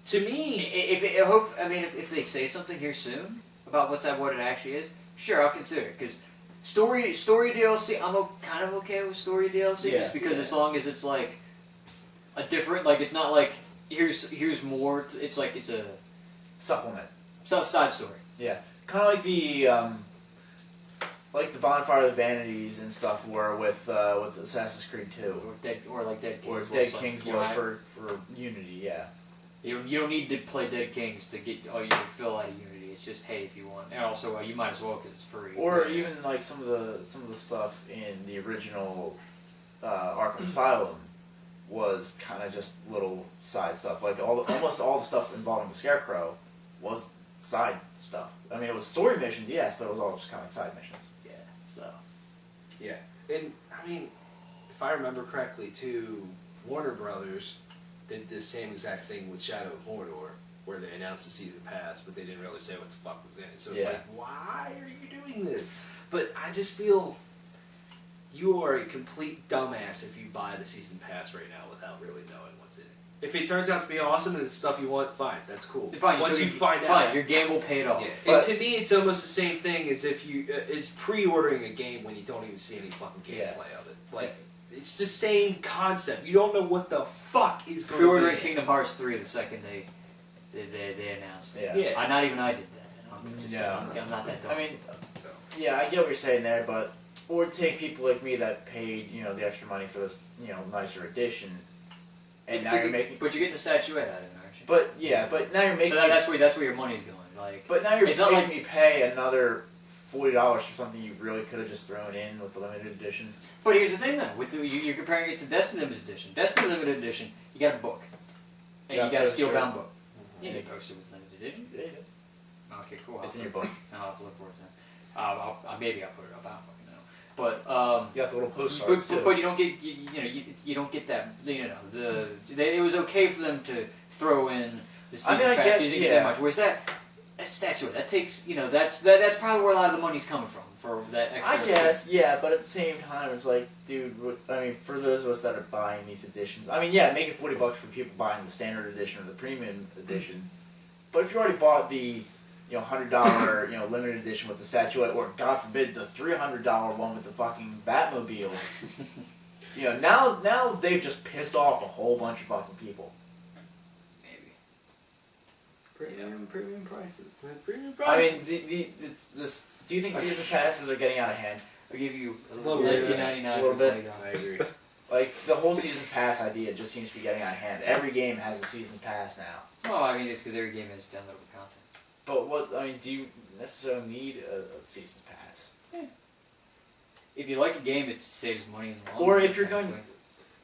to me... If they say something here soon about what it actually is, sure, I'll consider it. Because story DLC, I'm kind of okay with story DLC, Yeah. just because as long as it's like a different, like it's not like here's more. It's like it's a supplement. side story. Yeah, kind of like the Bonfire of the Vanities and stuff were with Assassin's Creed 2. Or Dead Kings. Or where Dead it's like, Kings you know, was for Unity, yeah. You don't need to play Dead Kings to get all your fill out of Unity. It's just hey if you want, and also you might as well because it's free. Or even like some of the stuff in the original Arkham Asylum was kind of just little side stuff. Like almost all the stuff involving the Scarecrow was side stuff. I mean, it was story missions, yes, but it was all just kind of like side missions. Yeah. So. Yeah. And, I mean, if I remember correctly, too, Warner Brothers did this same exact thing with Shadow of Mordor, where they announced the season pass, but they didn't really say what the fuck was in it. So it's Yeah. like, why are you doing this? But I just feel you are a complete dumbass if you buy the season pass right now without really knowing what's in it. If it turns out to be awesome and it's stuff you want, fine, that's cool. Fine, Once you find out, fine, your gamble paid off. yeah. But- And to me, it's almost the same thing as if you is pre-ordering a game when you don't even see any fucking gameplay of it. Like, it's the same concept. You don't know what the fuck is going to Pre-ordering be. Kingdom Hearts 3 the second they announced it. Yeah. Yeah. Not even I did that. Yeah. I'm not that dumb. I mean, yeah, I get what you're saying there, but or take people like me that paid the extra money for this nicer edition, and now you're making. But you're getting the statuette out of it, aren't you? But yeah, but now you're making. So that's where your money's going. Like, But now you're It's not making like- me pay another $40 for something you really could have just thrown in with the limited edition. but here's the thing, though. You're comparing it to Destiny Limited Edition. Destiny Limited Edition, you got a book, and Yeah, you got a poster. steel-bound book. Yeah. You can post it with Limited Edition. Yeah, Okay, cool. it's in your book. I'll have to look for it then. Maybe I'll put it up. I don't fucking know. But You got the little postcards too. but you don't get you don't get that it was okay for them to throw in the season I mean, I pass get- because you didn't get yeah. that much. Whereas that's statuette. That takes that's probably where a lot of the money's coming from for that extra. I guess, yeah, but at the same time, it's like, dude, for those of us that are buying these editions, I mean, yeah, make it $40 for people buying the standard edition or the premium edition. But if you already bought the, $100, limited edition with the statuette, or God forbid, the $300 one with the fucking Batmobile, now they've just pissed off a whole bunch of fucking people. Maybe. Premium prices. Premium I mean, prices. do you think season passes are getting out of hand? I'll give you Little bit. $19.99 Little for bit. $20. I agree. Like, the whole Seasons Pass idea just seems to be getting out of hand. Every game has a Seasons Pass now. Well, I mean, it's because every game has downloadable content. But do you necessarily need a Seasons Pass? If you like a game, it saves money in the long Or run, if you're technically. going...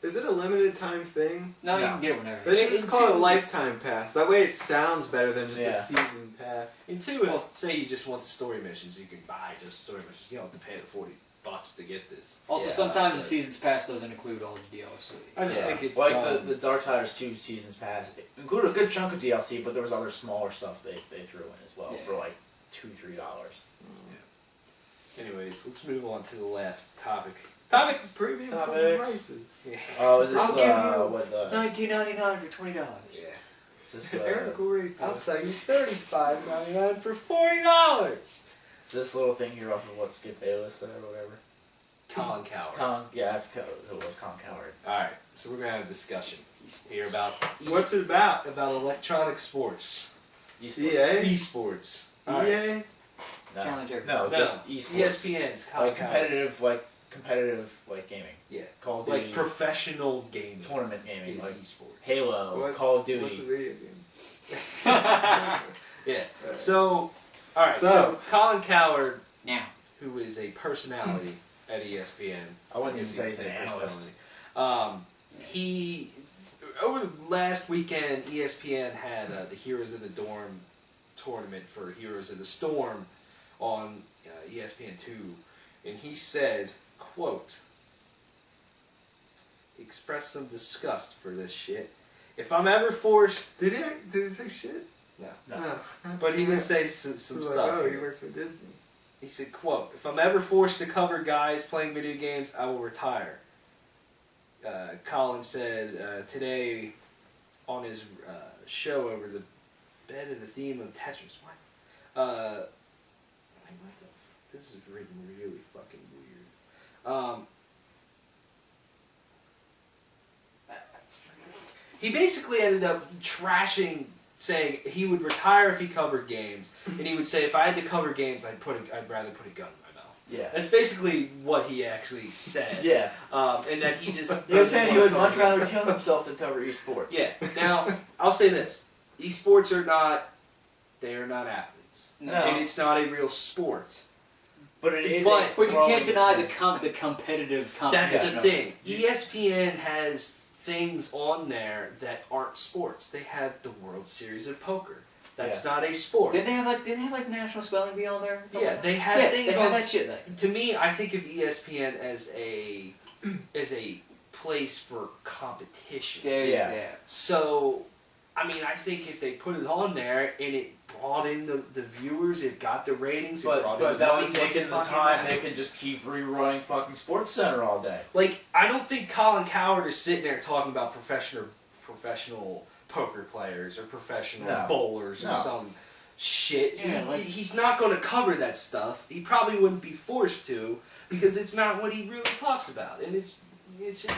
Is it a limited time thing? No, you No. can get it whenever. They should just call it a Two- lifetime pass. That way it sounds better than just Yeah. a season pass. And two, if say you just want the story missions, you can buy just story missions. You don't have to pay the $40 to get this. Also, Yeah, sometimes the but- Seasons Pass doesn't include all the DLC. I just think it's like dumb. the Darksiders 2 Seasons Pass. It included a good chunk of DLC, but there was other smaller stuff they threw in as well Yeah. for like $2-3. Anyways, let's move on to the last topic. Topics. Premium Topics. prices. Yeah. Oh, is this I'll give you what the... $19.99 for $20. Yeah. Is this, Eric will rate I'll this. sell you $35.99 for $40. is this little thing here off of what Skip Bayless said or whatever? Colin Coward. It was Con Coward. Alright, so we're going to have a discussion here about... What's it about? About electronic sports. Esports. EA? Esports. EA? No. Challenge everything. No, No, just esports. ESPN's Colin Like Coward. competitive gaming. Yeah. Call of Duty. Like professional gaming. tournament gaming. Is Like esports. Halo, Call of What's a Duty. video game? Yeah. So, alright, so Colin Coward, Now. who is a personality at ESPN. I wouldn't guess even you say could he's an analyst. personality. He, over the last weekend, ESPN had the Heroes of the Dorm tournament for Heroes of the Storm on ESPN2, and he said, quote, expressed some disgust for this shit. If I'm ever forced... Did he say shit? No. No. But he did say some Like, stuff. oh, he here. works for Disney. He said, quote, if I'm ever forced to cover guys playing video games, I will retire. Colin said today on his show over the bed of the theme of Tetris. What? What the this is written really fucking weird. He basically ended up trashing, saying he would retire if he covered games, and he would say, if I had to cover games, I'd rather put a gun in my mouth. Yeah. That's basically what he actually said. Yeah. And that he just... You were saying he would much rather kill himself than cover esports. Yeah. Now, I'll say this. Esports are not... They are not athletes. No. And it's not a real sport. But it is. But But you can't deny the the competitive That's competition. the thing. ESPN has things on there that aren't sports. They have the World Series of Poker. That's not a sport. Didn't they have like National Spelling Bee on there? Yeah, they have things they on had that shit. Like. To me, I think of ESPN as a place for competition. There, Yeah. yeah. So, I mean, I think if they put it on there and it brought in the viewers, it got the ratings, it brought in But the that money, would take what's it it the fucking time matter? they can just keep rerunning fucking Sports Center all day. Like, I don't think Colin Coward is sitting there talking about professional poker players or professional No. bowlers or No. some shit. Yeah, like- He's not going to cover that stuff. He probably wouldn't be forced to because it's not what he really talks about, and it's just.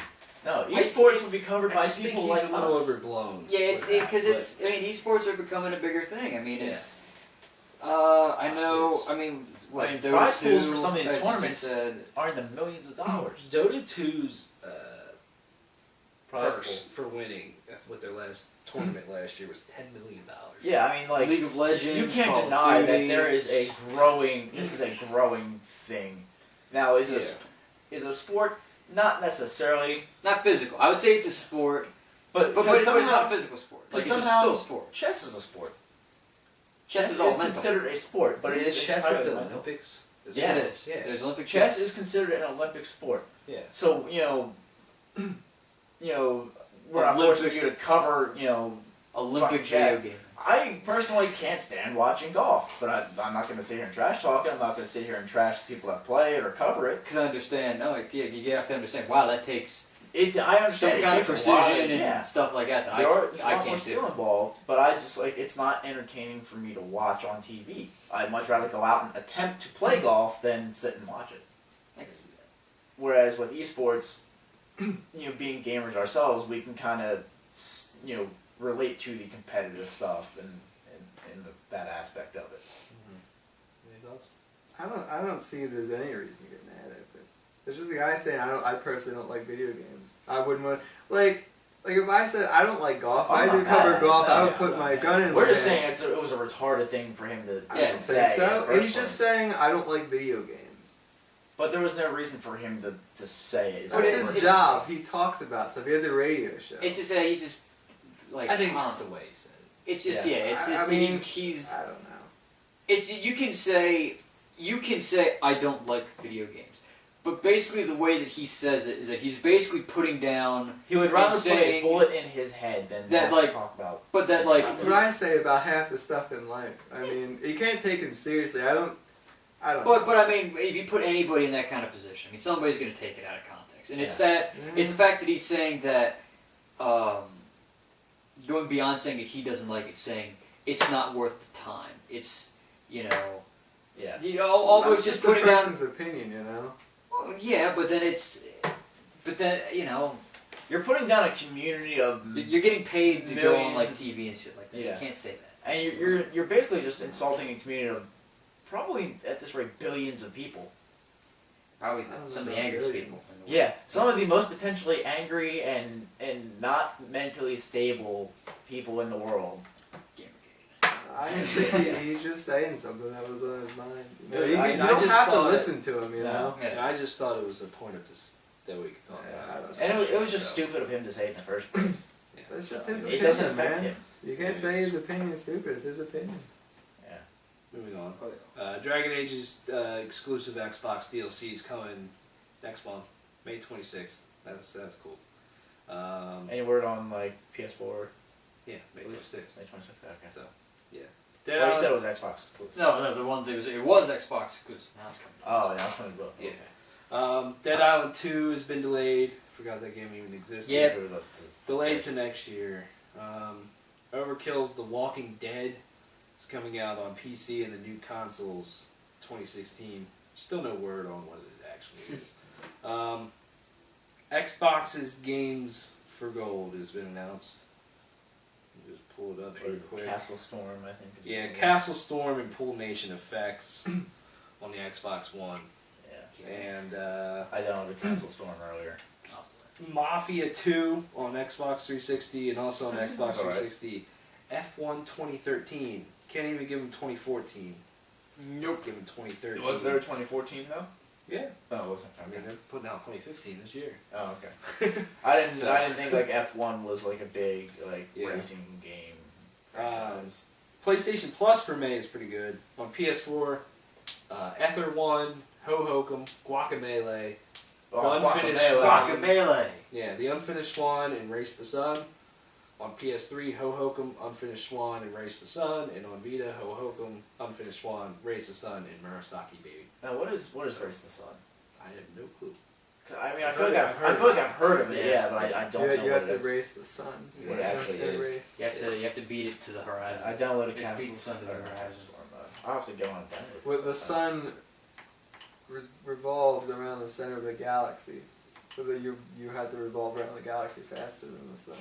No, It's- esports would be covered I by just think people he's like a little us. overblown. Yeah, it's with that, because but- it's. I mean, esports are becoming a bigger thing. I mean, Yeah. it's. I know. It's- I mean, what, I mean, Dota prize pools 2, for some of these as you tournaments just said, are in the millions of dollars. Dota 2's Prize purse pool. for winning with their last tournament last year was $10 million. Yeah, I mean, like League of Legends, you can't Call of deny Duty. that there is a growing. This is a growing thing. Now, is it a sport? Not necessarily, not physical. I would say it's a sport, but but because it's not somehow a physical sport. Like, it's somehow still a sport. chess is a sport. Chess is is all mental. considered a sport, but it is chess at entirely the mental. Olympics. Is Yes. it? It is. Yeah. There's Olympic Chess is considered an Olympic sport. Yeah. So we're not forcing you to cover Olympic fucking video chess. game. I personally can't stand watching golf, but I'm not going to sit here and trash talk it. I'm not going to sit here and trash the people that play it or cover it. Because I understand. No, yeah, you have to understand. Wow, that takes I some understand it kind of takes a lot, precision and yeah. stuff like that. That There are I a lot more can't skill do. involved, but I just it's not entertaining for me to watch on TV. I'd much rather go out and attempt to play golf than sit and watch it. I can see that. Whereas with esports, being gamers ourselves, we can kind of relate to the competitive stuff and that aspect of it. Any thoughts? I don't see there's any reason to get mad at it. It's just a guy saying I personally don't like video games. I wouldn't want like if I said I don't like golf, if I did cover golf, I would put my gun in. We're just saying it was a retarded thing for him to I don't say. think so. He's just saying I don't like video games. But there was no reason for him to say it. It's his job. He talks about stuff. He has a radio show. It's just he just like I think it's just the way he said it. it's just it's just I mean, he's I don't know. it's you can say I don't like video games. But basically, the way that he says it is that he's basically putting down. He would rather put a saying bullet in his head than that, have like, to talk about. But that like That's what I say about half the stuff in life. I mean, you can't take him seriously. I don't. But I mean, if you put anybody in that kind of position, I mean, somebody's going to take it out of context, and it's it's the fact that he's saying that, going beyond saying that he doesn't like it, saying it's not worth the time. It's almost just putting the down person's opinion, you know. Well, yeah, but then You're putting down a community of you're getting paid to go on like millions. TV and shit like that. Yeah. You can't say that. And you're basically just insulting a community of probably at this rate billions of people. Probably I don't some of know the about angriest billions. people. In the world. Yeah, some of the most potentially angry and not mentally stable people in the world. I think he's just saying something that was on his mind. You, know, Yeah, you I don't just have to thought- listen to him, you know. Yeah. And I just thought it was a point of this that we could talk Yeah, about. And it was just stupid of him to say it in the first place. That's just So, his it opinion, doesn't affect man. him. You can't say his opinion's stupid. It's his opinion. Yeah. Moving on. Dragon Age's exclusive Xbox DLC is coming next month, May 26th. That's cool. Any word on like PS4? Yeah, May 26th. May 26th. Okay. So, yeah. Well, you said it was Xbox exclusive. No, the one it was Xbox exclusive. Now it's coming. Oh, yeah, I'm playing both. Yeah. Dead Island 2 has been delayed. Forgot that game even existed. Yeah. Delayed to next year. Overkill's The Walking Dead is coming out on PC and the new consoles 2016. Still no word on what it actually is. Xbox's Games for Gold has been announced. Let me just pull it up real quick. Castle Storm, I think. Yeah, Castle Storm and Pool Nation effects on the Xbox One. Yeah. And I downloaded Castle Storm earlier. Mafia 2 on Xbox 360 and also on Xbox All right. 360. F1 2013. Can't even give them 2014. Nope. Give them 2013. Was there a 2014 though? Yeah. Oh, it wasn't. I mean, they're putting out 2015 this year. Oh, okay. I didn't think like F1 was like a big Yeah. racing game franchise. PlayStation Plus for May is pretty good. On PS4, Ether 1, Ho-Hokum, Guacamelee. Unfinished Guacamelee. Yeah, the Unfinished Swan and Race the Sun. On PS3, Ho-Hokum, Unfinished Swan and Race the Sun. And on Vita, Ho-Hokum, Unfinished Swan, Race the Sun, and Murasaki Baby. Now, what is Race the Sun? I have no clue. I mean, I feel like I've heard of it, yeah, but I don't know You what have it to is. race the sun. What it actually is. Race. You have to beat it to the horizon. I downloaded It's Castle beat the sun to the horizon. I'll have to go on and download it. Well, the sun revolves around the center of the galaxy, so that you have to revolve around the galaxy faster than the sun.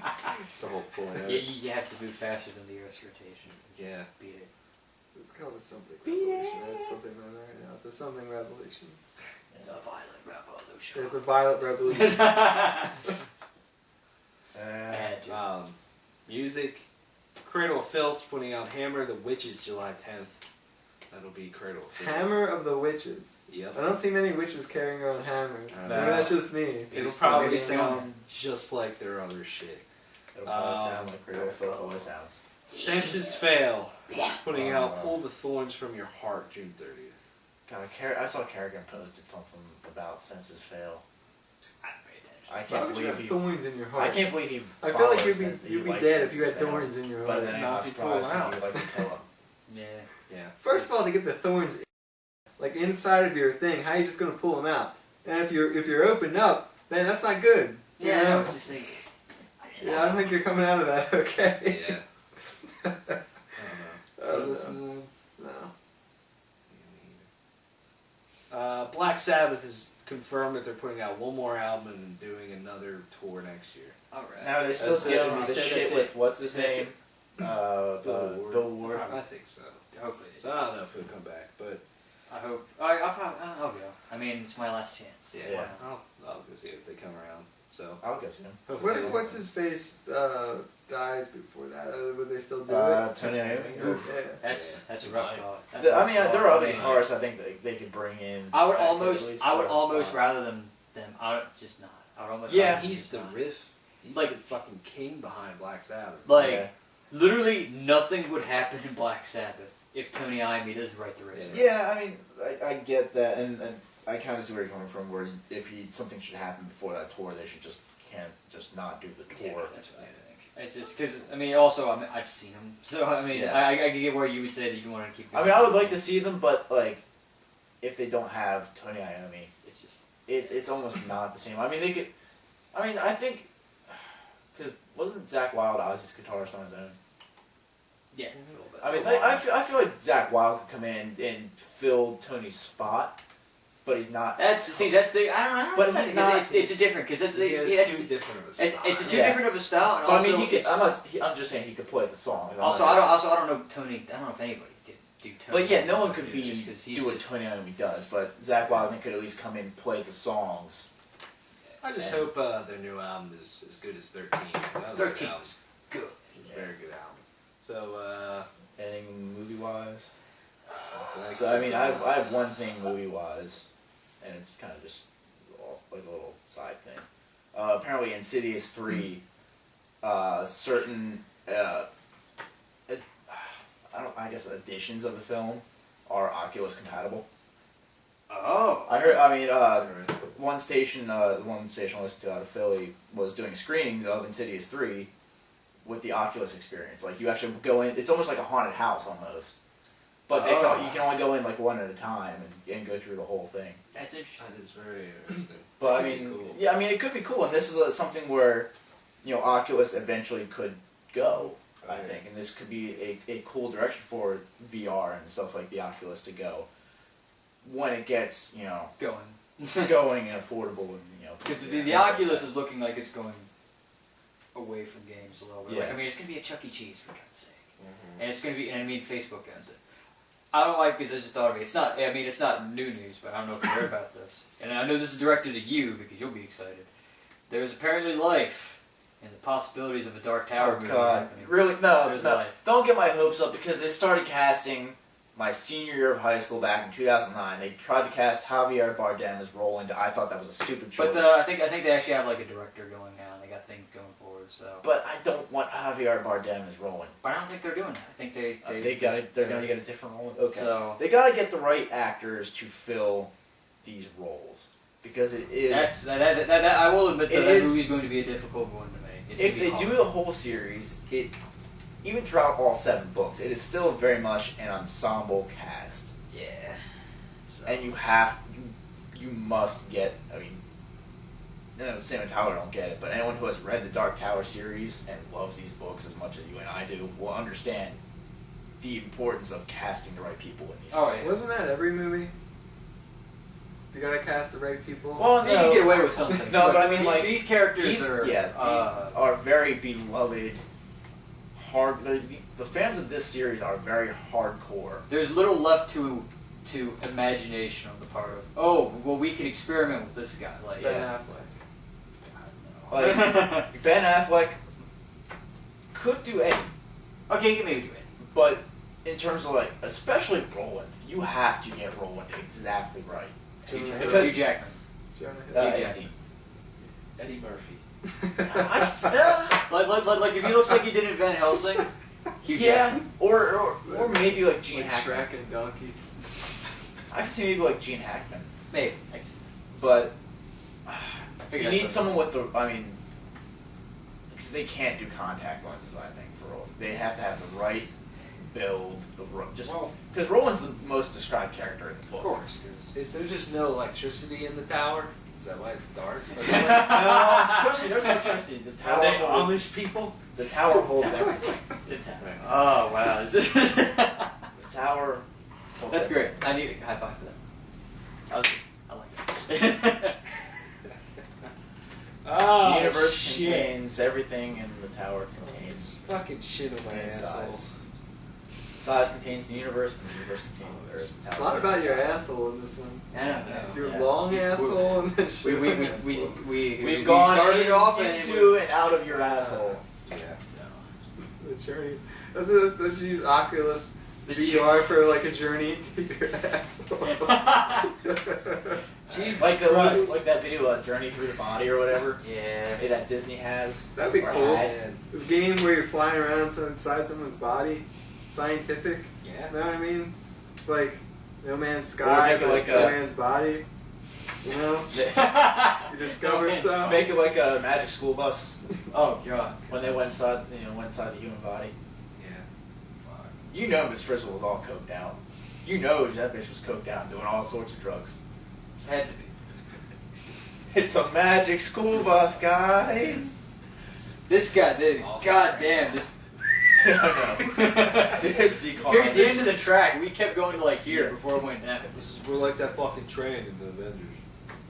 That's the whole point of Yeah, it. you have to move faster than the Earth's rotation. Yeah. Beat it. It's called a something revolution. That's something right now. It's a something revolution. It's a violent revolution. It's a violent revolution. Bad, dude. Music. Cradle of Filth putting out Hammer of the Witches July 10th. That'll be Cradle of Filth. Hammer of the Witches. Yep. I don't see many witches carrying around hammers. No. Maybe that's just me. It'll probably sound just like their other shit. It'll probably sound like Cradle of Filth always sounds. Senses Fail. Putting out Pull the Thorns from Your Heart June 30th. God, I saw Kerrigan posted something about Senses Fail. I didn't pay attention. I Why can't would you believe have he. thorns in your heart? I can't believe he. I feel like follows you'd be likes dead if you Senses had Fail. thorns in your But heart. then I'm Not not if you pull surprised them because he would like to kill him. Yeah. Yeah. First of all, to get the thorns like inside of your thing, how are you just gonna pull them out? And if you're opened up, then that's not good. You Yeah, I know? know. It's just like. Yeah, I don't think you're coming out of that okay. Yeah. I don't know. I don't Do you listen know. to them? No. Black Sabbath has confirmed that they're putting out one more album and doing another tour next year. Alright. Now they're still That's it, dealing and with they this said shit that's with it. what's his That's name? Bill Ward. Bill Ward. I think so. Hopefully. So I don't know if he'll come back, but I hope. I'll go. I mean, it's my last chance. Yeah, Yeah. I'll go see if they come around. So I'll go see him. What if what's his face dies before that? Would they still do it? Tony Iommi? Yeah. That's a rough thought. That's I a mean, rough there thought. are other I mean, guitarists I think they could bring in. I would that could almost, at least I would fill a almost spot. rather them. I would just not. I would almost. Yeah, rather them he's just the not. riff. He's Like- the fucking king behind Black Sabbath. Like, Yeah. literally nothing would happen in Black Sabbath if Tony Iommi doesn't write the riffs. Yeah, I mean, I get that, and I kind of see where you're coming from. Where if something should happen before that tour, they can't just not do the Yeah, tour. that's what I think. It's just because I mean, also I've seen them, so I mean, Yeah. I get where you would say that you want to keep. I mean, I would like to see them, but like, if they don't have Tony Iommi, It's just it's almost not the same. I mean, they could. I mean, I think because wasn't Zach Wilde Ozzy's guitarist on his own? yeah. A little bit. I mean, I feel like Zach Wilde could come in and fill Tony's spot, but he's not. That's the I don't But know, he's because not- it's a different because He has it's too different of a style. it's too Yeah. different of a style. And But I also, mean, he could. it's- I'm just saying he could play the songs. I'm also not I saying- don't know Tony. I don't know if anybody could do Tony. But yeah, no one Iommi, could just 'cause he's do what just- Tony Iommi does. But Zach Wilde I think could at least come in and play the songs. I just And- hope their new album is as good as 13. That was a 13 good was good. album. Very good album. So, Anything movie wise? uh, So I mean, I have one thing movie wise, and it's kind of just off, like a little side thing. Apparently, Insidious 3, certain I guess editions of the film are Oculus compatible. Oh. I heard. I mean, one station I listened to out of Philly was doing screenings of Insidious 3 with the Oculus experience. Like you actually go in, it's almost like a haunted house almost. But you can only go in like one at a time and go through the whole thing. That's interesting. That is very interesting. But I That'd be mean, cool. yeah, I mean it could be cool, and this is something where, Oculus eventually could go. I think, and this could be a cool direction for VR and stuff like the Oculus to go when it gets Going. going and affordable and Because the Oculus is looking like it's going away from games a little bit. Like, Yeah. I mean, it's going to be a Chuck E. Cheese, for God's sake. Mhm. And it's going to be, and I mean, Facebook owns it. I don't like, because I just thought of it. It's not, I mean, it's not new news, but I don't know if you heard about this. And I know this is directed at you, because you'll be excited. There's apparently life in the possibilities of a Dark Tower movie happening. Really? No, There's no. life. Don't get my hopes up because they started casting my senior year of high school back in 2009. They tried to cast Javier Bardem as Roland. I thought that was a stupid choice. But I think they actually have like a director going now. They got things going forward, so. But I don't want Javier Bardem as Roland. But I don't think they're doing that. I think they're gonna get a different Roland. Okay. So They gotta get the right actors to fill these roles because it is. that I will admit that It that is- movie's going to be a difficult one to make. It's If gonna they be do hard. the whole series, even throughout all 7 books, it is still very much an ensemble cast, Yeah. So. and you must get. I mean, no, Sam and Tyler don't get it, but anyone who has read the Dark Tower series and loves these books as much as you and I do will understand the importance of casting the right people in these. Oh yeah. Wasn't that every movie? You gotta cast the right people. Well, They can get away with some things. No, but I mean, these, like, these characters These are very beloved. The fans of this series are very hardcore. There's little left to imagination on the part of. Oh, well, we can experiment with this guy. Like, Ben Yeah. Affleck. I don't know. Like Ben Affleck could do anything, Okay, you can maybe do it. but in terms of like, especially Roland, you have to get Roland exactly right. Hugh Because- Jackman. Jonah Uh, Hill. Hugh Jackman. Eddie Murphy. Like if he looks like he did in Van Helsing. Hugh Jackman. or maybe like Gene Like Hackman. Shrek and Donkey. I could see maybe like Gene Hackman, Maybe. I see. but I you figured need I'd put- someone with the. I mean, because they can't do contact lenses. I think for Roland, they have to have the right build, just Well, because Roland's the most described character in the book. Of course, because. is there just no electricity in the tower? Is that why it's dark? No, trust me, there's electricity. The Are tower they holds. Amish people? The tower holds everything. Oh wow! The tower. Holds That's great. everything. I need a high five for that. I like that. Oh, The universe shit. contains everything, and the tower contains Fucking shit on my asshole. size. Size contains the universe, and the universe contains the earth. A lot about your asshole in this one. I don't know. Your Yeah. long asshole and then short asshole. We've gone started off into and out of your asshole. Yeah. So. The journey. Let's use Oculus VR for like a journey into your asshole. Jesus like Christ. like that video, Journey Through the Body or whatever. Yeah. That Disney has. That'd be or cool. had. This game where you're flying around inside someone's body, scientific. Yeah. You know what I mean? It's like No Man's Sky, make it but like No a- Man's Body. You know, you discover stuff. Make it like a magic school bus Oh god. when they went inside, went inside the human body. Yeah. Fuck. You know Miss Frizzle was all coked out. You know that bitch was coked out and doing all sorts of drugs. Had to be. It's a magic school bus, guys. This guy did. God damn. This. I know. This decline. Here's the end of the track. We kept going to like here before it went down. We're like that fucking train in the Avengers.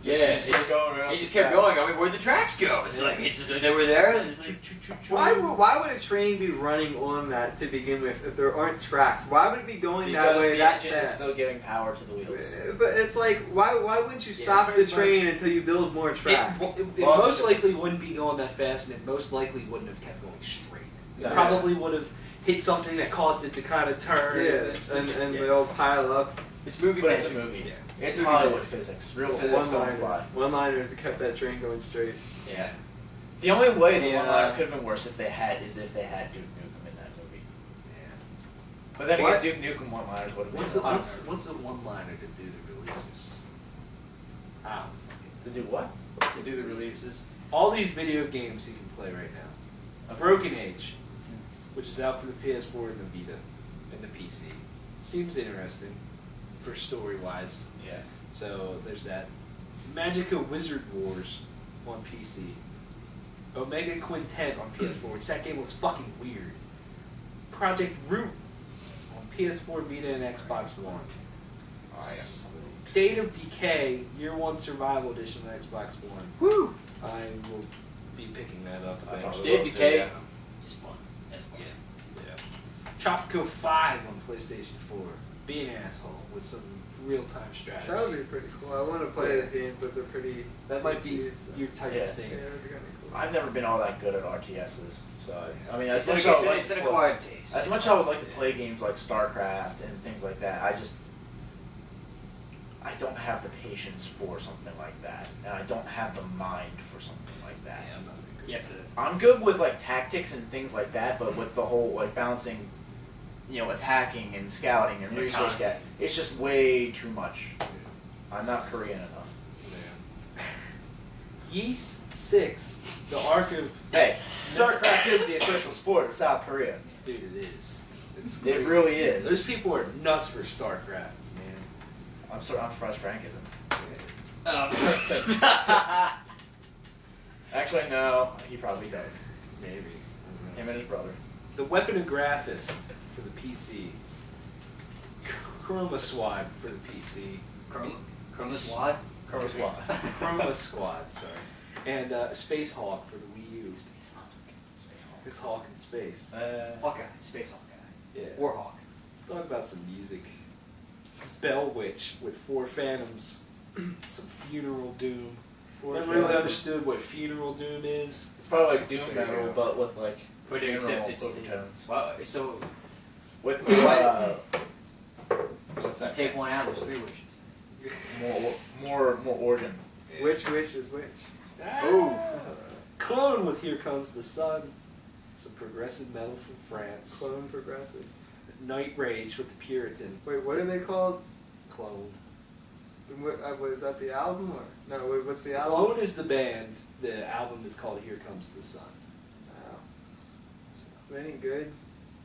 Yeah, Just keep going around he just the kept track. going. I mean, where'd the tracks go? It's like it's just they were there. And it's like, Why would a train be running on that to begin with if there aren't tracks? Why would it be going that Because way the that engine is fast? still giving power to the wheels. But it's like, why wouldn't you stop the pretty train much. until you build more track? It Lots of most likely difference. wouldn't be going that fast, and it most likely wouldn't have kept going straight. It No. probably would have hit something that caused it to kind of turn. Yeah, and they'll pile up. it's movie But it's a magic. movie. Yeah. It's It's Hollywood easy. physics. Real physics don't apply. One-liners that kept that train going straight. Yeah. The only way the Yeah. one-liners could have been worse if they had Duke Nukem in that movie. Yeah. But then What? again, Duke Nukem one-liners would have been What's a, awesome. what's a one-liner to do the releases? Oh, fuck To do what? To do the releases. it. All these video games you can play right now. Broken Age, which is out for the PS4 and the Vita and the PC. Seems interesting for story-wise. Yeah. So there's that. Magica Wizard Wars on PC. Omega Quintet on PS4, which that game looks fucking weird. Project Root on PS4, Vita, and Xbox One. State of Decay Year 1 Survival Edition on Xbox One. Woo! I will be picking that up I eventually. State of Decay. Yeah. It's fun. That's fun. Yeah. Tropico 5 on PlayStation 4. Be an asshole with some real-time strategy. That would be pretty cool. I want to play those games, but they're pretty. That might be easy, so- your type Yeah. of thing. Yeah, that'd be kind of cool. I've never been all that good at RTSs, so I mean, as It's, much as I would like it's to an play- acquired taste. as much as I would like to play games like StarCraft and things like that, I don't have the patience for something like that, and I don't have the mind for something like that. Yeah, I'm not very good. You have to. I'm good with like tactics and things like that, but with the whole like balancing, attacking and scouting and resource Economy. it's just way too much. I'm not Korean enough. Yeast 6, the Ark of... Hey, StarCraft is the official sport of South Korea. Dude, it is. It's It really is. Those people are nuts for StarCraft, man. I'm surprised Frank isn't. Actually, no, he probably does. Maybe. Him and his brother. The Weaponographist for the PC. Chroma Squad for the PC. Chroma Squad? Chroma Squad. Chroma Squad, sorry. And Space Hawk for the Wii U. Space Hawk. It's Hawk in space. Hawkeye. Space Hawkeye. Yeah. Warhawk. Let's talk about some music. Bell Witch with 4 Phantoms. Some Funeral Doom. Never really understood what Funeral Doom is. It's probably like doom There you metal, go. but with like But funeral except it's overtones. wow. So With what's that? take one out. There's 3 wishes. more organ. Which is which? Ooh. Clone with Here Comes the Sun. Some progressive metal from France. Clone progressive. Night Rage with the Puritan. Wait, what are they called? Clone. What is that? The album or no? What's the album? Clone is the band. The album is called Here Comes the Sun. Wow. They any good?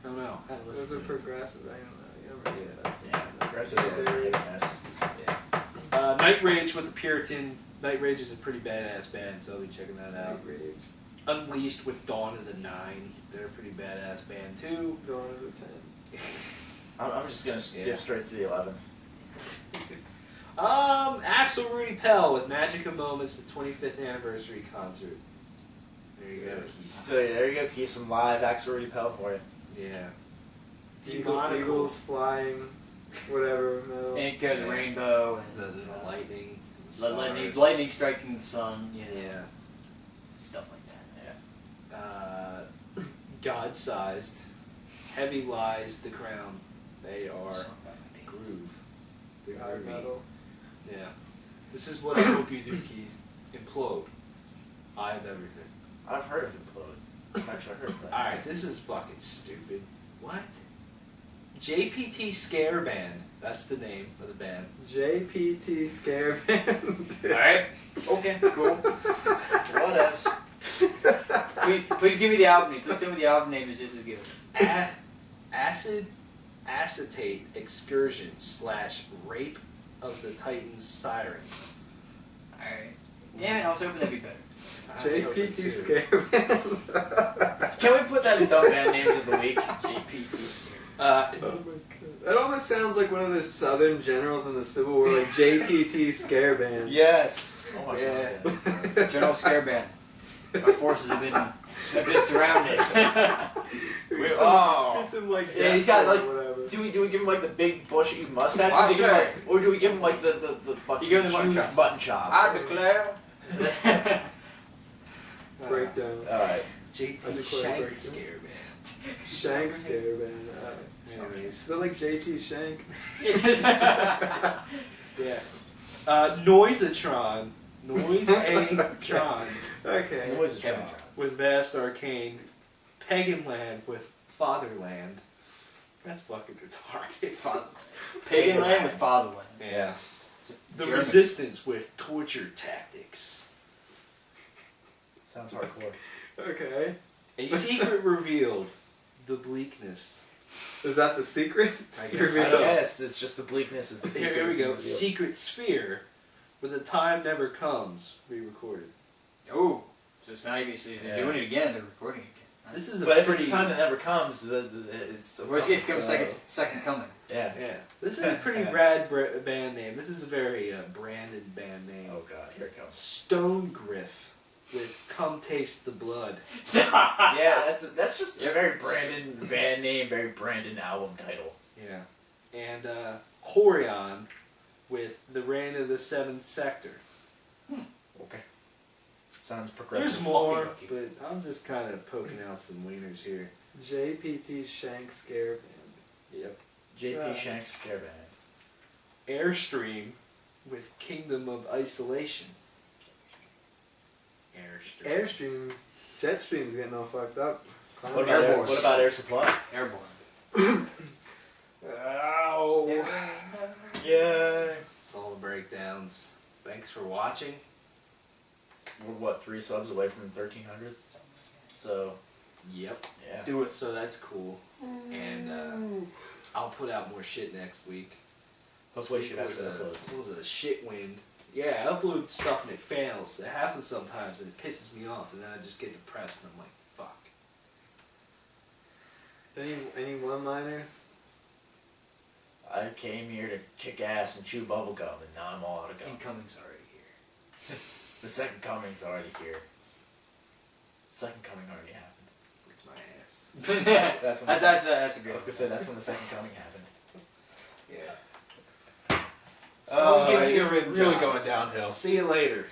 I don't know. I haven't listened Those are to it. progressive. I don't know. You never get that. Yeah, progressive is a hit and miss. Yeah. Night Rage with the Puritan. Night Rage is a pretty badass band, so I'll be checking that out. Rage. Unleashed with Dawn of the Nine. They're a pretty badass band too. Dawn of the 10. I'm just gonna skip Yeah. straight to the 11th. Axel Rudy Pell with Magica Moments, the 25th anniversary concert. There you go. So there you go, Keith, some live Axel Rudy Pell for you. Yeah. Eagles flying, whatever. No. And go the rainbow and the lightning. lightning striking the sun. You know, Yeah. stuff like that. Yeah. God-sized. Heavy lies the crown. They are Song about my penis. groove. They're God groovy. metal. Yeah. This is what I hope you do, Keith. Implode. I have everything. I've heard of Implode. I've actually heard of that. Alright, this is fucking stupid. What? JPT Scare Band. That's the name of the band. JPT Scare Band. Alright. Okay, cool. Whatevs. Please give me the album name. Please tell me the album name is just as good. Acid Acetate Excursion / Rape of the Titans Siren. Alright. Damn it, I was hoping that'd be better. JPT Scare Band. Can we put that in dumb band names of the week? JPT. Oh my god. That almost sounds like one of those Southern generals in the Civil War, like JPT Scare Band. Yes. Oh my Yeah. god. General Scare Band. Our forces have been surrounded. It's him like Yeah, he's got, Deathcore like, or whatever. Do we give him like the big bushy mustache? Why, Or do we give him, sure. like, or do we give him like the fucking You give him the mutton huge chop. mutton chops? I declare. Breakdown. Alright. JT I declare Shank breakdown. Scare Band. Shank Scare Band. Anyways. Is that like JT Shank? Yes. Noisatron. Noise-A-tron. Okay. Noise is Kevin wrong. With Vast Arcane. Paganland with Fatherland. That's fucking retarded. Pagan land with fatherland. Yeah. The German. Resistance with Torture Tactics. Sounds hardcore. Okay. A secret revealed. The Bleakness. Is that the secret? I It's guess revealed. so. Yes, it's just the bleakness is the secret. Here we go. Revealed. Secret Sphere. With A Time Never Comes. Re-recorded. Oh, so it's not even Yeah. doing it again. They're recording it again. This is a But if pretty... it's a time that never comes, it's still Worst case comes so- second coming. Yeah. Yeah. This is a pretty rad band name. This is a very branded band name. Oh god, here it comes. Stone Griff. With Come Taste the Blood. Yeah, that's just a very Brandon band name, very Brandon album title. Yeah. And Horion with The Reign of the Seventh Sector. Okay. Sounds progressive. There's more, Fucking but I'm just kind of poking out some wieners here. JPT Shank Scare Band. Yep. JP Shanks Scare Band. Airstream with Kingdom of Isolation. Airstream. Jetstream's getting all fucked up. What about Airborne. what about Air Supply? Airborne. Ow. Yeah. It's all the breakdowns. Thanks for watching. We're what, 3 subs away from 1,300? So Yep. yeah. Do it. So that's cool. And I'll put out more shit next week. Hopefully This shit week was episode a, uploads. what was it, a shit wind. Yeah, I upload stuff and it fails. It happens sometimes and it pisses me off, and then I just get depressed and I'm like, fuck. Any one-liners? I came here to kick ass and chew bubble gum, and now I'm all out of gum. Incoming's already here. The second coming's already here. The second coming already happened. It's my ass. That's when That's a I great was gonna say that's when the second coming happened. Yeah. Oh, give me a it's rim really job. going downhill. See you later.